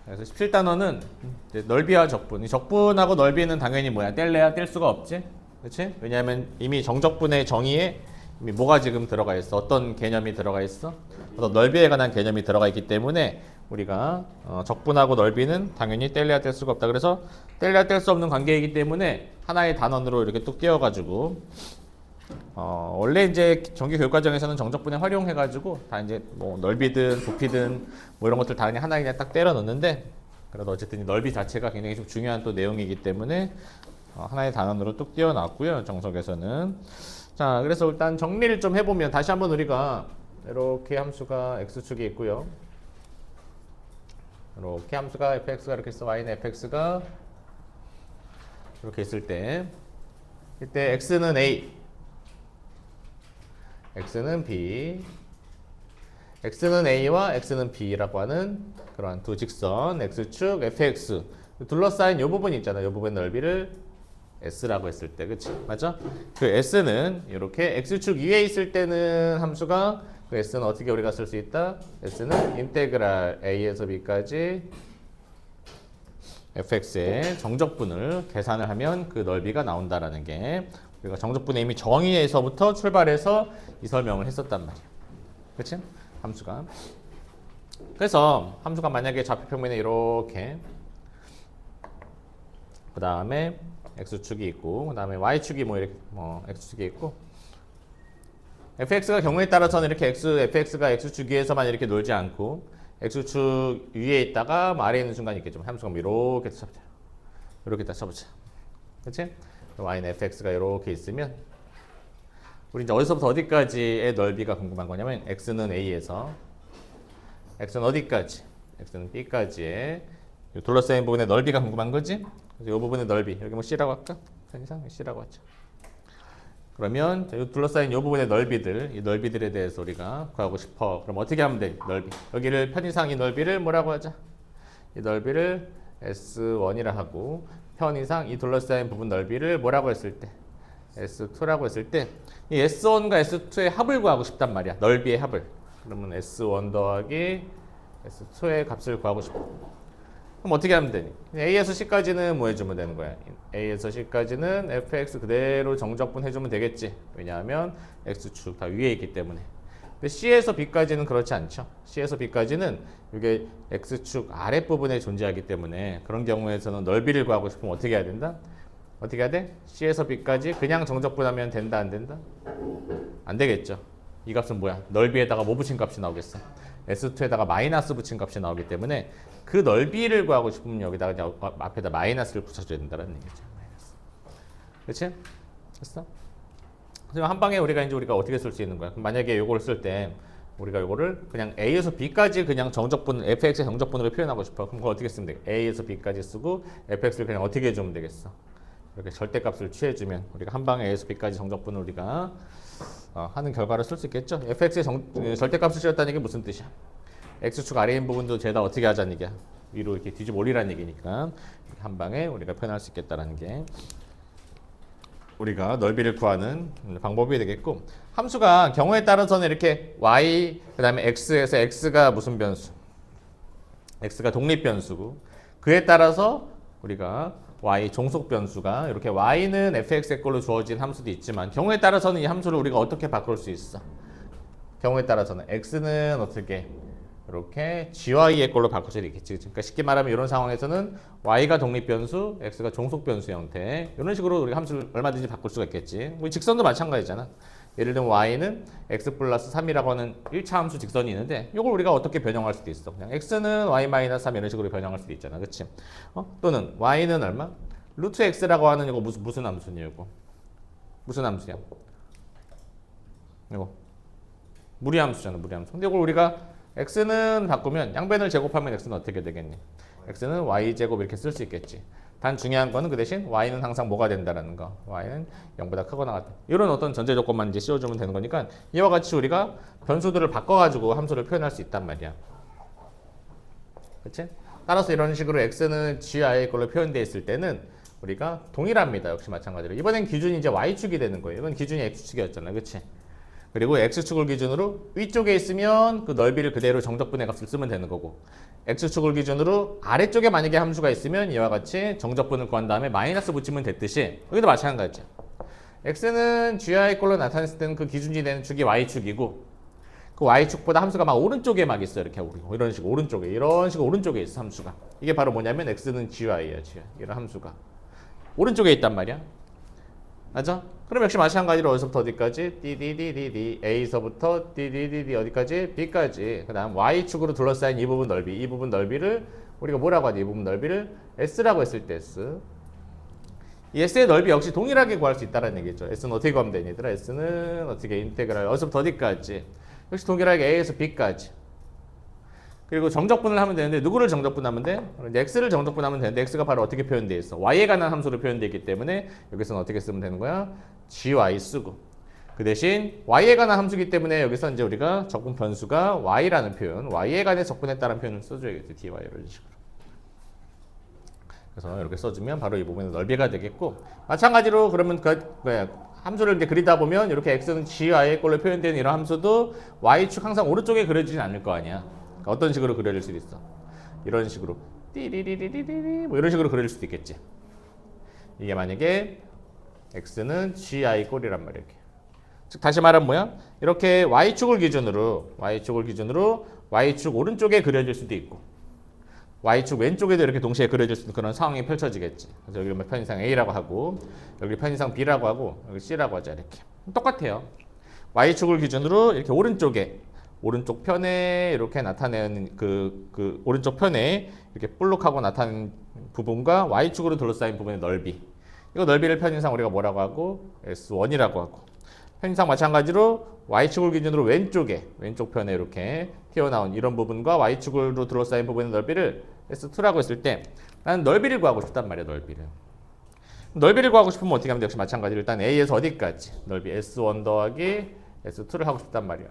그래서 17단원은 넓이와 적분. 이 적분하고 넓이는 당연히 뭐야? 뗄래야 뗄 수가 없지? 그렇지? 왜냐하면 이미 정적분의 정의에 이미 뭐가 지금 들어가 있어? 어떤 개념이 들어가 있어? 어떤 넓이에 관한 개념이 들어가 있기 때문에 우리가 적분하고 넓이는 당연히 뗄래야 뗄 수가 없다. 그래서 뗄래야 뗄 수 없는 관계이기 때문에 하나의 단원으로 이렇게 뚝 띄어가지고 원래 이제 정규 교육과정에서는 정적분에 활용해가지고 다 이제 뭐 넓이든 부피든 뭐 이런 것들 다 그냥 하나에 그냥 딱 때려 넣는데 그래도 어쨌든 이 넓이 자체가 굉장히 좀 중요한 또 내용이기 때문에 하나의 단원으로 뚝 띄어 놨고요. 정석에서는. 자, 그래서 일단 정리를 좀 해보면 다시 한번 우리가 이렇게 함수가 x축이 있고요. 이렇게 함수가 fx가 이렇게 있어. y는 fx가 이렇게 있을 때 이때 x는 a, x는 b, x는 a와 x는 b라고 하는 그러한 두 직선 x축 fx 둘러싸인 이 부분 있잖아. 이 부분 넓이를 s라고 했을 때, 그치? 맞아? 그 s는 이렇게 x축 위에 있을 때는 함수가 그 s는 어떻게 우리가 쓸 수 있다? s는 인테그랄 a에서 b까지 fx의 정적분을 계산을 하면 그 넓이가 나온다라는 게 우리가 정적분의 이미 정의에서부터 출발해서 이 설명을 했었단 말이야. 그치? 함수가. 그래서 함수가 만약에 좌표평면에 이렇게 그 다음에 x축이 있고 그 다음에 y축이 뭐 이렇게 x축이 있고 fx가 경우에 따라서는 이렇게 fx가 x축 위에서만 이렇게 놀지 않고 x축 위에 있다가 아래에 있는 순간이 있겠죠. 함수가 뭐 이렇게 쳐보자. 이렇게 딱 쳐보자. 그치? y는 fx가 이렇게 있으면 우리 이제 어디서부터 어디까지의 넓이가 궁금한 거냐면 x는 a에서 x는 어디까지? x는 b까지의 이 둘러싸인 부분의 넓이가 궁금한 거지? 그래서 이 부분의 넓이 여기 뭐 c라고 할까? 편의상 c라고 하죠. 그러면 이 둘러싸인 이 부분의 넓이들, 이 넓이들에 대해서 우리가 구하고 싶어. 그럼 어떻게 하면 돼? 넓이. 여기를 편의상 이 넓이를 뭐라고 하자? 이 넓이를 S1이라 하고 편의상 이 둘러싸인 부분 넓이를 뭐라고 했을 때? S2라고 했을 때 이 S1과 S2의 합을 구하고 싶단 말이야. 넓이의 합을. 그러면 S1 더하기 S2의 값을 구하고 싶어. 그럼 어떻게 하면 되니? A에서 C까지는 뭐 해주면 되는 거야? A에서 C까지는 fx 그대로 정적분 해주면 되겠지. 왜냐하면 x축 다 위에 있기 때문에. 근데 C에서 B까지는 그렇지 않죠. C에서 B까지는 이게 x축 아랫부분에 존재하기 때문에 그런 경우에서는 넓이를 구하고 싶으면 어떻게 해야 된다? 어떻게 해야 돼? C에서 B까지 그냥 정적분하면 된다 안 된다? 안 되겠죠. 이 값은 뭐야? 넓이에다가 뭐 붙인 값이 나오겠어? S2에다가 마이너스 붙인 값이 나오기 때문에 그 넓이를 구하고 싶으면 여기다가 그냥 앞에다 마이너스를 붙여줘야 된다는 얘기죠. 마이너스. 그렇지? 됐어? 그래서 한 방에 우리가 어떻게 쓸 수 있는 거야? 그럼 만약에 이걸 쓸 때 우리가 이거를 그냥 A에서 B까지 그냥 정적분, fx의 정적분으로 표현하고 싶어. 그럼 그걸 어떻게 쓰면 돼? A에서 B까지 쓰고 fx를 그냥 어떻게 해주면 되겠어? 이렇게 절대값을 취해주면 우리가 한 방에 A에서 B까지 정적분을 우리가 하는 결과를 쓸 수 있겠죠. fx의 절대값을 취했다는 게 무슨 뜻이야? x축 아래에 있는 부분도 죄다 어떻게 하자는 얘기야. 위로 이렇게 뒤집어 올리라는 얘기니까 한 방에 우리가 표현할 수 있겠다는 게 우리가 넓이를 구하는 방법이 되겠고 함수가 경우에 따라서는 이렇게 y 그 다음에 x에서 x가 무슨 변수? x가 독립 변수고 그에 따라서 우리가 y 종속 변수가 이렇게 y는 fx의 걸로 주어진 함수도 있지만 경우에 따라서는 이 함수를 우리가 어떻게 바꿀 수 있어? 경우에 따라서는 x는 어떻게 이렇게 gy의 걸로 바꿀 수 있겠지. 그러니까 쉽게 말하면 이런 상황에서는 y가 독립 변수, x가 종속 변수 형태 이런 식으로 우리가 함수를 얼마든지 바꿀 수가 있겠지. 우리 직선도 마찬가지잖아. 예를 들면 y는 x 플러스 3이라고 하는 1차 함수 직선이 있는데 이걸 우리가 어떻게 변형할 수도 있어. 그냥 x는 y 마이너스 3 이런 식으로 변형할 수도 있잖아. 그치? 또는 y는 얼마? 루트 x라고 하는 이거 무슨 함수냐 이거. 무슨 함수야? 이거. 무리함수잖아. 무리함수. 근데 이걸 우리가 x는 바꾸면 양변을 제곱하면 x는 어떻게 되겠니? x는 y제곱 이렇게 쓸 수 있겠지. 단 중요한 거는 그 대신 y는 항상 뭐가 된다라는 거. y는 0보다 크거나 같다. 이런 어떤 전제 조건만 이제 씌워주면 되는 거니까 이와 같이 우리가 변수들을 바꿔가지고 함수를 표현할 수 있단 말이야. 그치? 따라서 이런 식으로 x는 gy의 걸로 표현되어 있을 때는 우리가 동일합니다. 역시 마찬가지로. 이번엔 기준이 이제 y축이 되는 거예요. 이건 기준이 x축이었잖아. 그치? 그리고 x축을 기준으로 위쪽에 있으면 그 넓이를 그대로 정적분의 값을 쓰면 되는 거고 x축을 기준으로 아래쪽에 만약에 함수가 있으면 이와 같이 정적분을 구한 다음에 마이너스 붙이면 됐듯이 여기도 마찬가지야. x는 GI꼴로 나타냈을 때는 그 기준이 되는 축이 y축이고 그 y축보다 함수가 막 오른쪽에 막 있어. 이렇게 이런 식으로 오른쪽에 이런 식으로 오른쪽에 있어 함수가. 이게 바로 뭐냐면 x는 GY야. GY. 이런 함수가 오른쪽에 있단 말이야. 맞아? 그럼 역시 마찬가지로 어디서부터 어디까지? DDDD A서부터 DDDD 어디까지? B까지. 그 다음 Y축으로 둘러싸인 이 부분 넓이. 이 부분 넓이를 우리가 뭐라고 하지? 이 부분 넓이를 S라고 했을 때 S. 이 S의 넓이 역시 동일하게 구할 수 있다는 얘기죠. S는 어떻게 구하면 되니? 얘들아 S는 어떻게 인테그랄 어디서부터 어디까지? 역시 동일하게 A에서 B까지. 그리고 정적분을 하면 되는데 누구를 정적분하면 돼? x를 정적분하면 되는데 x가 바로 어떻게 표현되어 있어? y에 관한 함수로 표현되어 있기 때문에 여기서는 어떻게 쓰면 되는 거야? gy 쓰고 그 대신 y에 관한 함수이기 때문에 여기서 이제 우리가 적분 변수가 y라는 표현 y에 관해 적분했다는 표현을 써줘야겠지. dy 이런 식으로. 그래서 이렇게 써주면 바로 이 부분의 넓이가 되겠고 마찬가지로 그러면 함수를 이제 그리다 보면 이렇게 x는 gy의 꼴로 표현되는 이런 함수도 y축 항상 오른쪽에 그려지진 않을 거 아니야. 그러니까 어떤 식으로 그려질 수도 있어. 이런 식으로 띠리리리리리 뭐 이런 식으로 그릴 수도 있겠지. 이게 만약에 x는 gi 꼴이란 말이야. 이렇게. 즉 다시 말하면 뭐야? 이렇게 y축을 기준으로 y축 오른쪽에 그려질 수도 있고 y축 왼쪽에도 이렇게 동시에 그려질 수 있는 그런 상황이 펼쳐지겠지. 그래서 여기 편의상 A라고 하고 여기 편의상 B라고 하고 여기 C라고 하자. 이렇게 똑같아요. y축을 기준으로 이렇게 오른쪽 편에 이렇게 나타내는 그 오른쪽 편에 이렇게 볼록하고 나타나는 부분과 y축으로 둘러싸인 부분의 넓이. 이거 넓이를 편의상 우리가 뭐라고 하고 S1이라고 하고 편의상 마찬가지로 y축을 기준으로 왼쪽 편에 이렇게 튀어나온 이런 부분과 y축으로 둘러싸인 부분의 넓이를 S2라고 했을 때 나는 넓이를 구하고 싶단 말이야. 넓이를 구하고 싶으면 어떻게 하면 돼? 역시 마찬가지로 일단 A에서 어디까지? 넓이 S1 더하기 S2를 하고 싶단 말이야.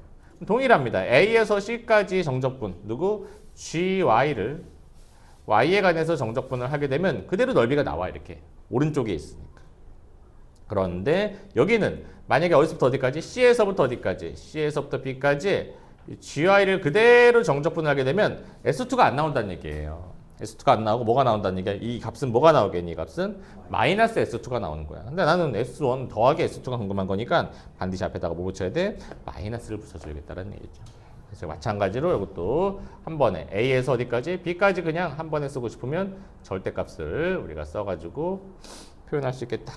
동일합니다. A에서 C까지 정적분 누구? GY를 Y에 관해서 정적분을 하게 되면 그대로 넓이가 나와. 이렇게 오른쪽에 있으니까. 그런데 여기는 만약에 어디서부터 어디까지? C에서부터 어디까지? C에서부터 B까지 GY를 그대로 정적분을 하게 되면 S2가 안 나온다는 얘기예요. S2가 안 나오고 뭐가 나온다는 얘기야? 이 값은 뭐가 나오겠니? 이 값은 마이너스 S2가 나오는 거야. 근데 나는 S1 더하기 S2가 궁금한 거니까 반드시 앞에다가 뭐 붙여야 돼? 마이너스를 붙여줘야겠다는 얘기죠. 그래서 마찬가지로 이것도 한 번에 A에서 어디까지? B까지 그냥 한 번에 쓰고 싶으면 절대값을 우리가 써가지고 표현할 수 있겠다.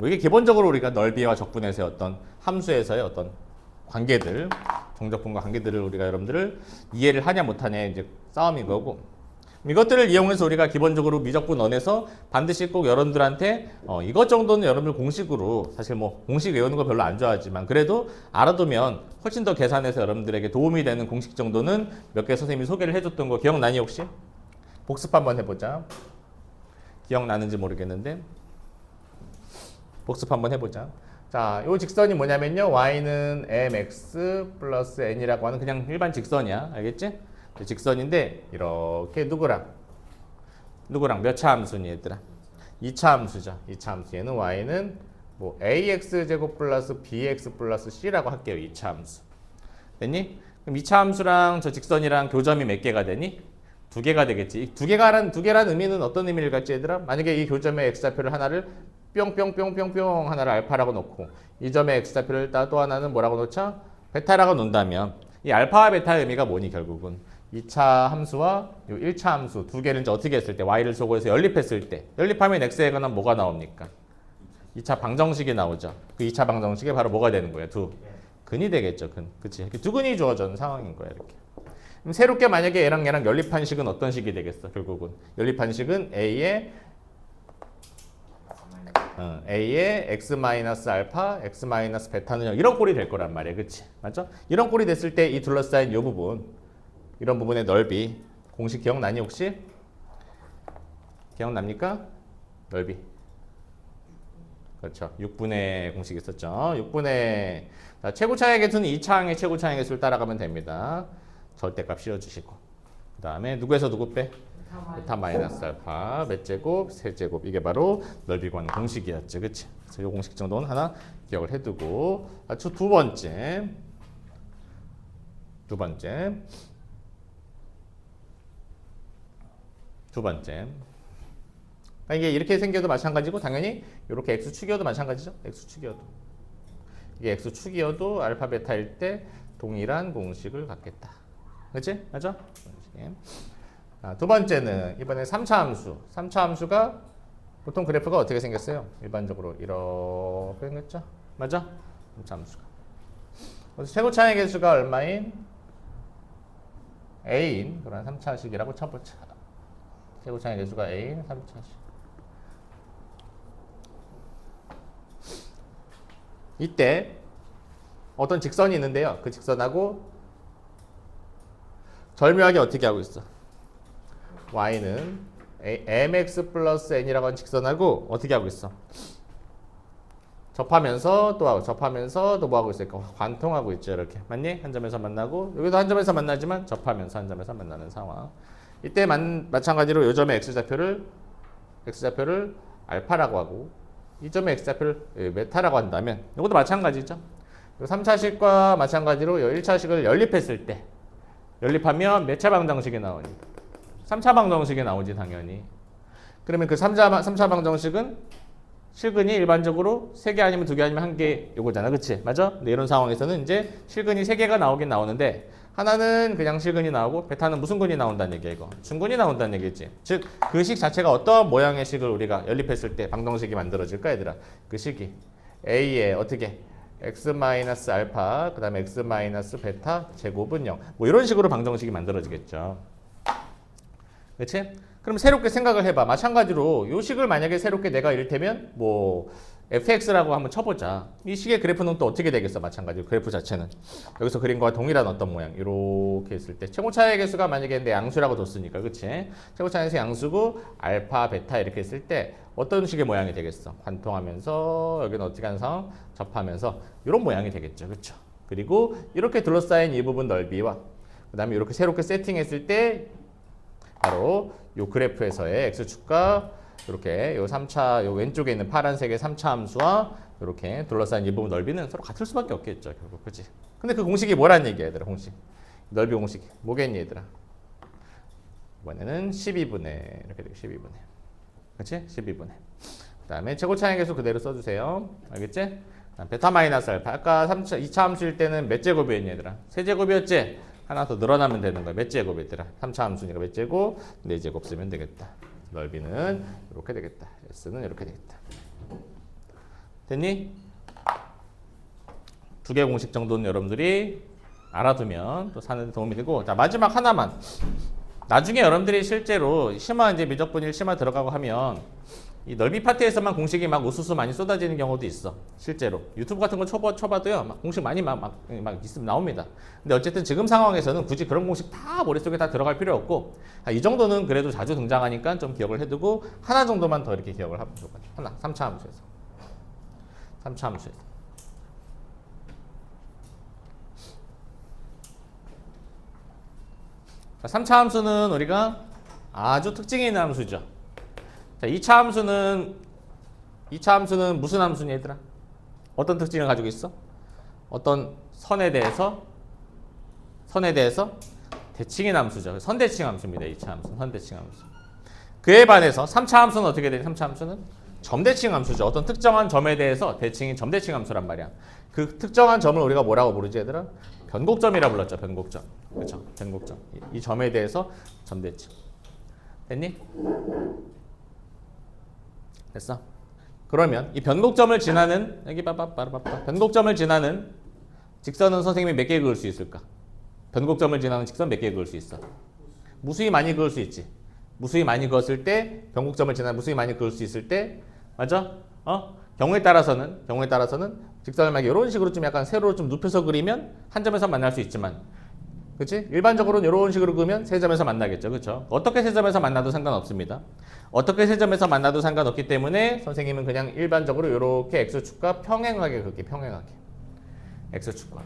이게 기본적으로 우리가 넓이와 적분에서의 어떤 함수에서의 어떤 관계들, 정적분과 관계들을 우리가 여러분들을 이해를 하냐 못하냐 이제 싸움인 거고 이것들을 이용해서 우리가 기본적으로 미적분 원에서 반드시 꼭 여러분들한테 이것 정도는 여러분들 공식으로 사실 뭐 공식 외우는 거 별로 안 좋아하지만 그래도 알아두면 훨씬 더 계산해서 여러분들에게 도움이 되는 공식 정도는 몇 개 선생님이 소개를 해줬던 거 기억나니 혹시? 복습 한번 해보자. 기억나는지 모르겠는데 복습 한번 해보자. 자, 이 직선이 뭐냐면요. y는 mx 플러스 n이라고 하는 그냥 일반 직선이야. 알겠지? 직선인데 이렇게 누구랑 몇 차 함수니 얘들아? 2차 함수죠. 2차 함수. 얘는 y는 뭐 ax 제곱 플러스 bx 플러스 c라고 할게요. 2차 함수. 됐니? 그럼 2차 함수랑 저 직선이랑 교점이 몇 개가 되니? 2개가 되겠지. 두 개란 의미는 어떤 의미를 갖지 얘들아? 만약에 이 교점의 x좌표를 하나를 뿅뿅뿅뿅뿅 하나를 알파라고 놓고 이 점의 x좌표를 또 하나는 뭐라고 놓자? 베타라고 놓는다면 이 알파와 베타의 의미가 뭐니 결국은 2차 함수와 1차 함수 두 개를 이제 어떻게 했을 때 y를 소거해서 연립했을 때 연립하면 x에 관한 뭐가 나옵니까? 2차 방정식이 나오죠. 그 2차 방정식이 바로 뭐가 되는 거예요? 근이 되겠죠. 그치? 두 근이 주어지는 상황인 거야 이렇게. 그럼 새롭게 만약에 얘랑 연립한 식은 어떤 식이 되겠어? 결국은 연립한 식은 A의 x-알파, x-베타는 이런 꼴이 될 거란 말이야. 그치? 맞죠? 이런 꼴이 됐을 때 이 둘러싸인 이 부분 이런 부분의 넓이 공식 기억나니 혹시? 기억납니까? 넓이 그렇죠. 6분의 공식 있었죠. 6분의 자, 최고차의 개수는 2차항의 최고차의 개수를 따라가면 됩니다. 절대값 씌워주시고 그 다음에 누구에서 누구 빼? 베타 마이너스 알파 몇 제곱? 세제곱. 이게 바로 넓이 구하는 공식이었죠. 그치? 그래서 이 공식 정도는 하나 기억을 해두고 두 번째 그러니까 이게 이렇게 생겨도 마찬가지고 당연히 이렇게 x축이어도 마찬가지죠. x축이어도 이게 x축이어도 알파 베타일 때 동일한 공식을 갖겠다. 그렇지? 맞아? 두 번째는 이번에 3차 함수. 3차 함수가 보통 그래프가 어떻게 생겼어요? 일반적으로 이렇게 생겼죠? 맞아? 3차 함수가. 그래서 최고차의 개수가 얼마인? A인 그런 3차식이라고 쳐보자. 최고차의 개수가 A인 3차식. 이때 어떤 직선이 있는데요. 그 직선하고 절묘하게 어떻게 하고 있어? y는 mx 플러스 n이라고 하는 직선하고 어떻게 하고 있어? 접하면서 또 하고 접하면서 또 뭐 하고 있을까? 관통하고 있죠. 이렇게 맞니? 한 점에서 만나고 여기도 한 점에서 만나지만 접하면서 한 점에서 만나는 상황. 이때 마찬가지로 요 점의 x좌표를 알파라고 하고 이 점의 x좌표를 메타라고 한다면 이것도 마찬가지죠. 3차식과 마찬가지로 1차식을 연립했을 때 연립하면 몇 차 방정식이 나오니? 3차 방정식이 나오지 당연히. 그러면 그 3차 방정식은 실근이 일반적으로 3개 아니면 2개 아니면 1개 요거잖아. 그치? 맞아? 근데 이런 상황에서는 이제 실근이 3개가 나오긴 나오는데 하나는 그냥 실근이 나오고 베타는 무슨 근이 나온다는 얘기야 이거. 중근이 나온다는 얘기지. 즉 그 식 자체가 어떤 모양의 식을 우리가 연립했을 때 방정식이 만들어질까 얘들아. 그 식이 A에 어떻게 x-알파 그 다음에 x-베타 제곱은 0 뭐 이런 식으로 방정식이 만들어지겠죠. 그치? 그럼 새롭게 생각을 해봐. 마찬가지로 이 식을 만약에 새롭게 내가 이를테면 뭐 fx라고 한번 쳐보자. 이 식의 그래프는 또 어떻게 되겠어? 마찬가지로 그래프 자체는 여기서 그린 거와 동일한 어떤 모양 이렇게 했을 때 최고차의 개수가 만약에 내 양수라고 뒀으니까 그치? 최고차의 개수 양수고 알파 베타 이렇게 했을 때 어떤 식의 모양이 되겠어? 관통하면서 여기는 어떻게 하는 상황? 접하면서 이런 모양이 되겠죠. 그렇죠? 그리고 이렇게 둘러싸인 이 부분 넓이와 그 다음에 이렇게 새롭게 세팅했을 때 바로 이 그래프에서의 x축과 이렇게 요 3차 요 왼쪽에 있는 파란색의 3차 함수와 이렇게 둘러싸인 이 부분 넓이는 서로 같을 수밖에 없겠죠. 결국 그렇지? 근데 그 공식이 뭐란 얘기야 얘들아? 공식 넓이 공식 뭐겠니 얘들아? 이번에는 12분의 이렇게 되고 12분의 그렇지? 12분의 그 다음에 최고차의 개수 그대로 써주세요. 알겠지? 베타 마이너스 알파 아까 2차 함수일 때는 몇 제곱이었니 얘들아? 세제곱이었지? 하나 더 늘어나면 되는 거야. 몇 제곱 얘들아? 3차 함수니까 몇 제곱? 4제곱 쓰면 되겠다. 넓이는 이렇게 되겠다. S는 이렇게 되겠다. 됐니? 2개 공식 정도는 여러분들이 알아두면 또 사는 데 도움이 되고 자 마지막 하나만 나중에 여러분들이 실제로 심화 이제 미적분 1심화 들어가고 하면 이 넓이 파트에서만 공식이 막 우수수 많이 쏟아지는 경우도 있어. 실제로 유튜브 같은 거 쳐봐도요 막 공식 많이 막 있으면 나옵니다. 근데 어쨌든 지금 상황에서는 굳이 그런 공식 다 머릿속에 다 들어갈 필요 없고 이 정도는 그래도 자주 등장하니까 좀 기억을 해두고 하나 정도만 더 이렇게 기억을 하면 좋을 것 같아요. 하나 3차 함수에서 3차 함수에서 자, 3차 함수는 우리가 아주 특징이 있는 함수죠. 자, 2차 함수는 무슨 함수니 얘들아? 어떤 특징을 가지고 있어? 어떤 선에 대해서 대칭인 함수죠. 선대칭 함수입니다. 2차 함수는 선대칭 함수. 그에 반해서 3차 함수는 어떻게 되니? 3차 함수는 점대칭 함수죠. 어떤 특정한 점에 대해서 대칭인 점대칭 함수란 말이야. 그 특정한 점을 우리가 뭐라고 부르지 얘들아? 변곡점이라 불렀죠. 변곡점. 그렇죠? 변곡점. 이 점에 대해서 점대칭. 됐니? 됐어? 그러면 이 변곡점을 지나는 여기 변곡점을 지나는 직선은 선생님이 몇 개 그을 수 있을까? 변곡점을 지나는 직선 몇 개 그을 수 있어? 무수히 많이 그을 수 있지. 무수히 많이 그었을 때 변곡점을 지나 무수히 많이 그을 수 있을 때 맞아? 경우에 따라서는 직선을 막 이런 식으로 좀 약간 세로로 좀 눕혀서 그리면 한 점에서 만날 수 있지만 그렇지? 일반적으로는 이런 식으로 그으면 세 점에서 만나겠죠. 그렇죠? 어떻게 세 점에서 만나도 상관없습니다. 어떻게 세 점에서 만나도 상관없기 때문에 선생님은 그냥 일반적으로 이렇게 x축과 평행하게 그렇게 평행하게 x축과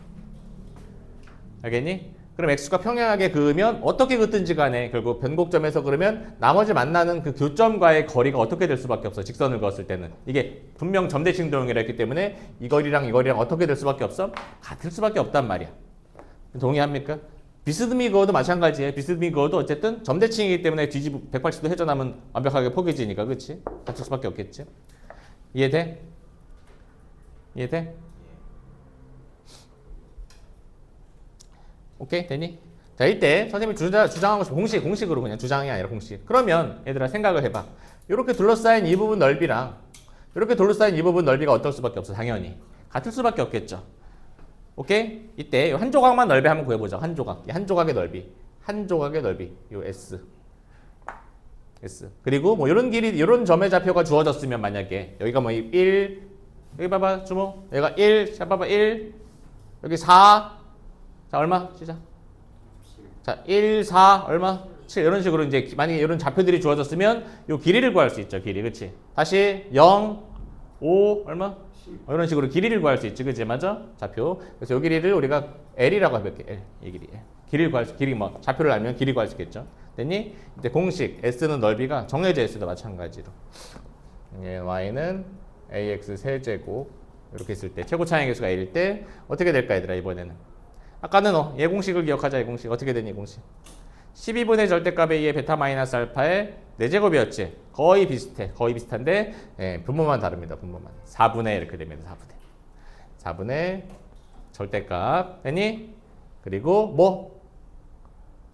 알겠니? 그럼 x가 평행하게 그으면 어떻게 긋든지 간에 결국 변곡점에서 그러면 나머지 만나는 그 교점과의 거리가 어떻게 될 수밖에 없어. 직선을 그었을 때는. 이게 분명 점대칭 도형이라 했기 때문에 이 거리랑 이 거리랑 어떻게 될 수밖에 없어? 같을 수밖에 없단 말이야. 동의합니까? 비스듬히 그어도 마찬가지예요. 비스듬히 그어도 어쨌든 점대칭이기 때문에 뒤집어 180도 회전하면 완벽하게 포개지니까 그렇지? 같을 수밖에 없겠지? 이해돼? 이해돼? 오케이 되니? 자 이때 선생님이 주장하고 싶은 공식으로 그냥 주장이 아니라 공식. 그러면 얘들아 생각을 해봐. 이렇게 둘러싸인 이 부분 넓이랑 이렇게 둘러싸인 이 부분 넓이가 어떨 수밖에 없어. 당연히 같을 수밖에 없겠죠. 오케이? 이때 한 조각만 넓이 한번 구해보자. 한 조각. 한 조각의 넓이. 한 조각의 넓이. 요 S. 그리고 뭐 이런 길이 이런 점의 좌표가 주어졌으면 만약에 여기가 뭐 1 여기 봐봐 주모. 여기가 1 자 봐봐 1 여기 4 자 얼마? 시작. 자 1, 4 얼마? 7 이런 식으로 이제 만약에 이런 좌표들이 주어졌으면 요 길이를 구할 수 있죠. 길이 그렇지? 다시 0, 5 얼마? 이런 식으로 길이를 구할 수 있지. 그치? 맞아? 좌표. 그래서 요 길이를 우리가 L이라고 해볼게. L. 이 길이. 길이를 구할 수, 길이 뭐 좌표를 알면 길이 구할 수 있겠죠. 됐니? 이제 공식 S는 넓이가 정해져 있어도 마찬가지로. Y는 AX 세제곱 이렇게 있을 때 최고 차항의 개수가 A일 때 어떻게 될까 얘들아 이번에는. 아까는 얘 공식을 기억하자. 얘 공식 어떻게 되니 공식 12분의 절대값에 의해 베타 마이너스 알파의 4제곱이었지. 거의 비슷해. 거의 비슷한데 예, 분모만 다릅니다. 분모만 4분의 이렇게 됩니다. 4분의 절대값 됐니? 그리고 뭐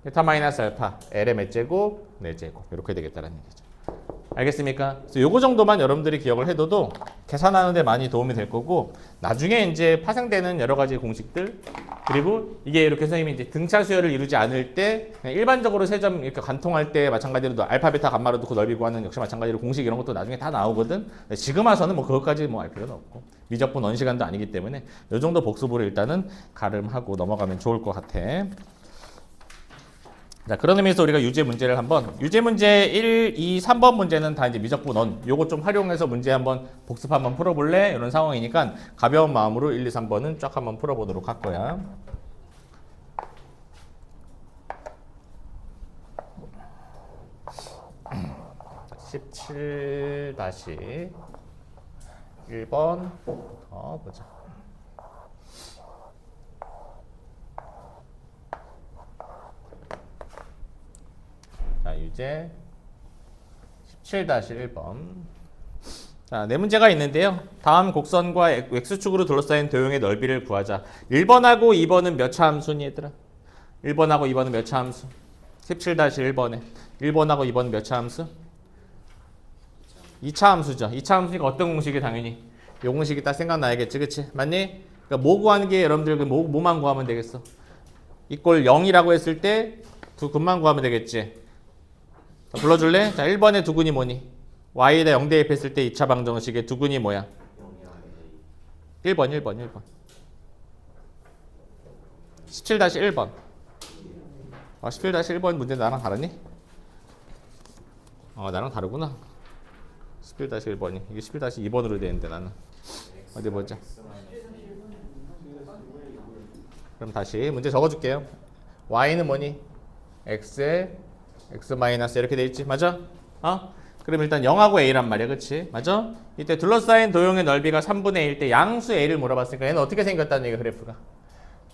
베타 마이너스 알파 L의 몇 제곱? 4제곱 이렇게 되겠다는 얘기죠. 알겠습니까? 그래서 요거 정도만 여러분들이 기억을 해둬도 계산하는 데 많이 도움이 될 거고 나중에 이제 파생되는 여러 가지 공식들 그리고 이게 이렇게 선생님이 이제 등차 수열을 이루지 않을 때 그냥 일반적으로 세 점 이렇게 관통할 때 마찬가지로 알파 베타 감마로 놓고 넓이 구하는 역시 마찬가지로 공식 이런 것도 나중에 다 나오거든. 지금 와서는 뭐 그것까지 뭐 알 필요는 없고 미적분 원시간도 아니기 때문에 요 정도 복습으로 일단은 가름하고 넘어가면 좋을 것 같아. 자, 그런 의미에서 우리가 유제 문제를 한번 유제 문제 1, 2, 3번 문제는 다 이제 미적분 원 요거 좀 활용해서 문제 한번 복습 한번 풀어볼래? 이런 상황이니까 가벼운 마음으로 1, 2, 3번은 쫙 한번 풀어보도록 할 거야. (17-1번) 보자. 자, 유제 17-1번. 자, 네 문제가 있는데요. 다음 곡선과 X축으로 둘러싸인 도형의 넓이를 구하자. 1번하고 2번은 몇 차 함수니 얘들아? 1번하고 2번은 몇 차 함수? 17-1번에 1번하고 2번은 몇 차 함수? 2차 함수죠. 2차 함수니까 어떤 공식이 당연히 이 공식이 딱 생각나야겠지. 그치? 맞니? 그러니까 뭐 구하는 게 여러분들 뭐만 구하면 되겠어? 이꼴 0이라고 했을 때 두 근만 구하면 되겠지. 자, 불러줄래? 자, 1번의 두근이 뭐니? y에다 0 대입했을 때 2차 방정식의 두근이 뭐야? 1번 17-1번 17-1번 문제 나랑 다르니? 나랑 다르구나. 17-1번이 이게 17-2번으로 되는데 나는 어디 보자. 그럼 다시 문제 적어줄게요. y는 뭐니? x에 x 마이너스 이렇게 돼 있지, 맞아? 그럼 일단 0하고 a란 말이야, 그렇지? 맞아? 이때 둘러싸인 도형의 넓이가 3분의 1 때 양수 a를 물어봤으니까 얘는 어떻게 생겼다는 얘기야, 그래프가?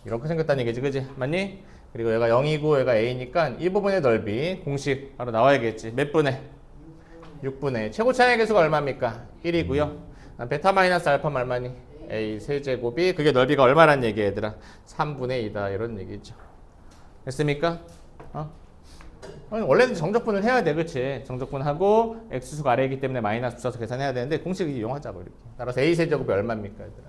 이렇게 생겼다는 얘기지, 그지? 맞니? 그리고 얘가 0이고 얘가 a니까 이 부분의 넓이 공식 바로 나와야겠지. 몇 분의? 6분의 최고 차항의 개수가 얼마입니까? 1이고요. 베타 마이너스 알파 얼마니? a 세제곱이 그게 넓이가 얼마란 얘기야, 얘들아? 3분의 2다 이런 얘기죠. 됐습니까? 원래는 정적분을 해야 돼, 그렇지? 정적분하고 x수가 아래이기 때문에 마이너스 붙여서 계산해야 되는데 공식을 이용하자고 이렇게. 따라서 a 세제곱이 얼마입니까, 얘들아?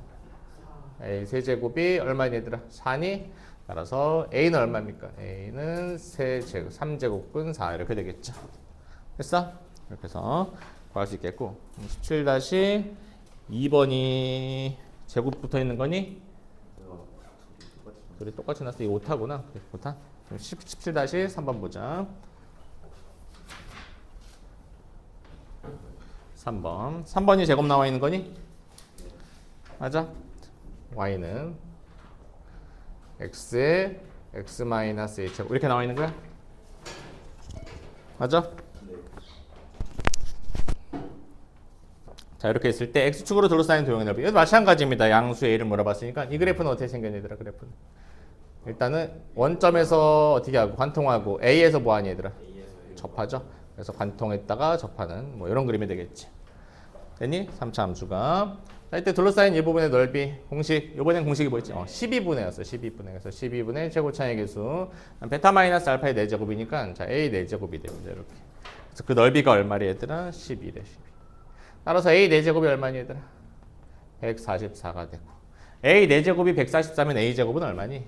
a 세제곱이 얼마니, 얘들아? 4니? 따라서 a는 얼마입니까? a는 세제곱, 3제곱분 4 이렇게 되겠죠. 됐어? 이렇게 해서 구할 수 있겠고 17-2번이 제곱 붙어 있는 거니? 둘이 똑같이 났어. 이거 오타구나. 오타? 17-3번 보자. 3번. 3번이 제곱 나와 있는 거니? 맞아? y는 x에 x 마이너스 a 제곱 이렇게 나와 있는 거야? 맞아? 자 이렇게 있을 때 x축으로 둘러싸인 도형의 넓이 이것도 마찬가지입니다. 양수 a를 물어봤으니까 이 그래프는 어떻게 생겼니 얘들아? 그래프는 일단은 원점에서 어떻게 하고 관통하고 a에서 뭐하니 얘들아? 접하죠. 그래서 관통했다가 접하는 뭐 이런 그림이 되겠지. 됐니? 3차 함수가 자 이때 둘러싸인 이 부분의 넓이 공식 이번엔 공식이 뭐였지? 12분의였어. 12분의 그래서 12분의 최고차의 개수 베타 마이너스 알파의 4제곱이니까 자 a 4제곱이 됩니다. 이렇게 그래서 그 넓이가 얼마리 얘들아? 12래 12. 따라서 a 4제곱이 얼마니 얘들아? 144가 되고 a 4제곱이 144면 a 제곱은 얼마니?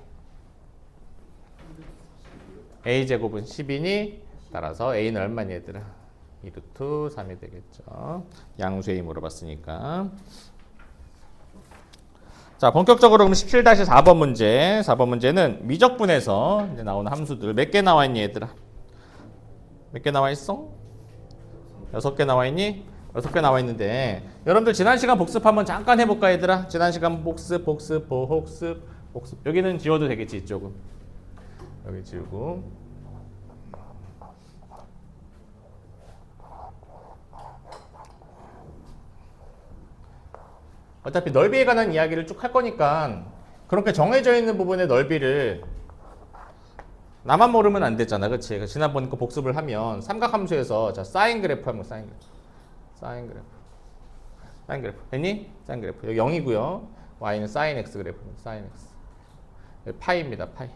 a 제곱은 10이니 따라서 a는 얼마니 얘들아? 2루트 3이 되겠죠. 양수 a 물어봤으니까. 자 본격적으로 그럼 17-4번 문제 4번 문제는 미적분에서 이제 나오는 함수들 몇 개 나와 있니 얘들아? 몇 개 나와 있어? 6개 나와 있니? 6개 나와 있는데 여러분들 지난 시간 복습 한번 잠깐 해볼까 얘들아? 지난 시간 복습 여기는 지워도 되겠지 이쪽은 여기 지우고 어차피 넓이에 관한 이야기를 쭉 할 거니까 그렇게 정해져 있는 부분의 넓이를 나만 모르면 안 되잖아 그치? 지난번 거 복습을 하면 삼각함수에서 자 사인 그래프 하면 사인 그래프 됐니? 사인 그래프 여기 0이고요 y는 사인 x 그래프입니다 사인 x 여기 파이입니다 파이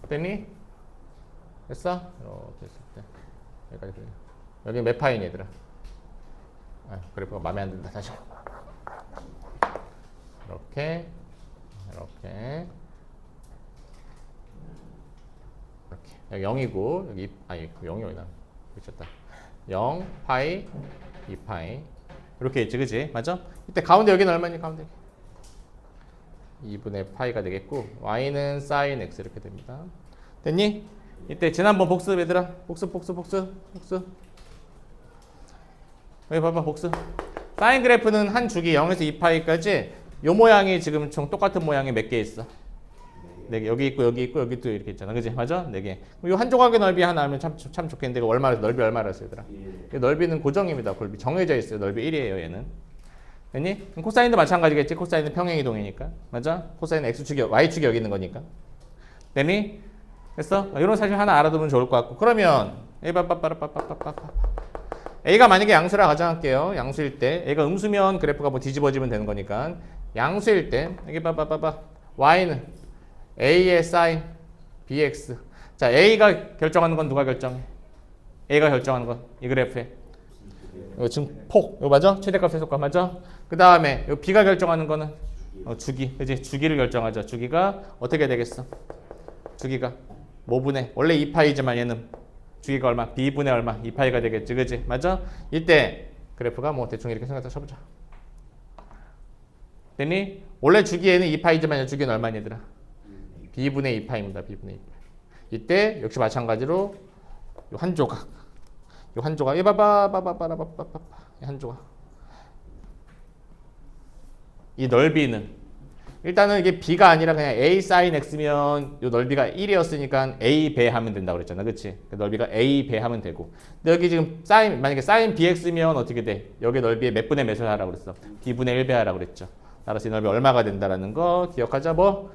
됐니? 됐어? 이렇게 했을 때 여기까지 그래. 여기 몇 파이니 얘들아? 그래프가 마음에 안 든다 다시 이렇게 여기 0이고 여기 아니 0이 어디나 미쳤다 0 파이 2파이 이렇게 있지 그지 맞아? 이때 가운데 여기는 얼마니 가운데 2분의 파이가 되겠고 y는 사인 x 이렇게 됩니다 됐니? 이때 지난번 복습 얘들아 복습 여기 봐봐 복습 사인 그래프는 한 주기 0에서 2파이까지 요 모양이 지금 총 똑같은 모양이 몇 개 있어? 4개 여기 있고 여기 또 이렇게 있잖아 그지 맞아? 4개 요 한 조각의 넓이 하나 알면 참 좋겠는데 넓이 얼마라서 얘들아? 넓이는 고정입니다 넓이 정해져 있어요 넓이 1이에요 얘는 됐니? 코사인도 마찬가지겠지 코사인은 평행이동이니까 맞아? 코사인은 x축이 y축이 여기 있는 거니까 됐니? 됐어? 이런 사실 하나 알아두면 좋을 것 같고 그러면 A가 만약에 양수라 가정할게요. 양수일 때 A가 음수면 그래프가 뭐 뒤집어지면 되는 거니까 양수일 때 여기 봐봐 Y는 A의 사인 BX 자 A가 결정하는 건 누가 결정해? A가 결정하는 건 이 그래프에 이거 지금 폭 이거 맞아? 최대값 최소값 맞아? 그 다음에 B가 결정하는 거는 주기 그지? 주기를 결정하죠. 주기가 어떻게 되겠어? 주기가 뭐분의 원래 2파이지만 얘는 주기가 얼마? b분의 얼마? 2파이가 되겠지 그지? 맞아? 이때 그래프가 뭐 대충 이렇게 생각해서 쳐보자 됐니? 원래 주기에는 2파이지만 주기는 얼마니 얘들아? b분의 2파입니다 b분의 2파 이때 역시 마찬가지로 요 한 조각 이 봐봐 한 조각 이 넓이는 일단은 이게 b가 아니라 그냥 a sin x면 요 넓이가 1이었으니까 a 배 하면 된다고 그랬잖아. 그치? 넓이가 a 배 하면 되고. 근데 여기 지금 만약에 sin bx면 어떻게 돼? 여기 넓이에 몇 분의 몇을 하라고 그랬어? b분의 1배 하라고 그랬죠. 따라서 이 넓이 얼마가 된다라는 거 기억하자 뭐?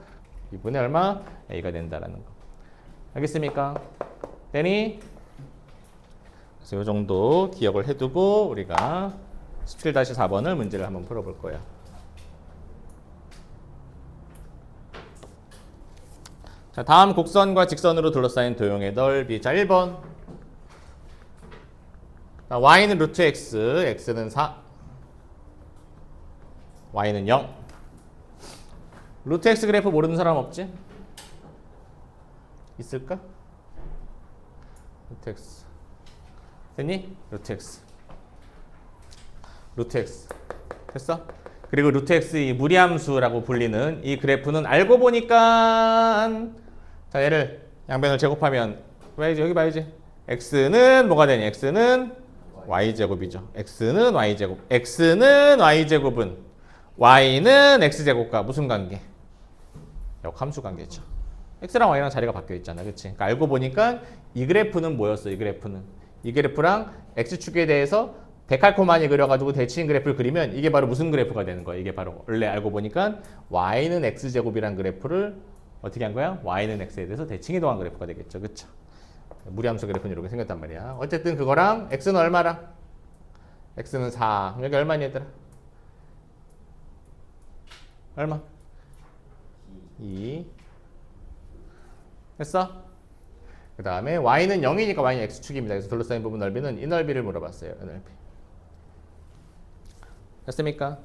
2분의 얼마? a가 된다라는 거. 알겠습니까? 되니? 그래서 이 정도 기억을 해두고 우리가 17-4번을 문제를 한번 풀어볼 거야. 자, 다음 곡선과 직선으로 둘러싸인 도형의 넓이. 자, 1번. 자, y는 루트 x, x는 4, y는 0. 루트 x 그래프 모르는 사람 없지? 있을까? 루트 x. 됐니? 루트 x. 루트 x. 됐어? 그리고 루트 x 이 무리함수라고 불리는 이 그래프는 알고 보니까 자 얘를 양변을 제곱하면 봐야지 여기 봐야지 x는 뭐가 되니? x는 y제곱이죠. x는 y제곱. x는 y제곱은 y는 x제곱과 무슨 관계? 역함수 관계죠. x랑 y랑 자리가 바뀌어 있잖아. 그치? 그러니까 알고 보니까 이 그래프는 뭐였어? 이 그래프는. 이 그래프랑 x축에 대해서 데칼코마니 그려가지고 대칭 그래프를 그리면 이게 바로 무슨 그래프가 되는 거야? 이게 바로 원래 알고 보니까 y는 x제곱이란 그래프를 어떻게 한 거야? y는 x에 대해서 대칭 이동한 그래프가 되겠죠. 그쵸? 무리함수 그래프는 이렇게 생겼단 말이야. 어쨌든 그거랑 x는 얼마랑? x는 4. 여기 얼마니 얘들아? 얼마? 2. 됐어? 그 다음에 y는 0이니까 y는 x축입니다. 그래서 둘러싸인 부분 넓이는 이 넓이를 물어봤어요. 이 넓이. 됐습니까?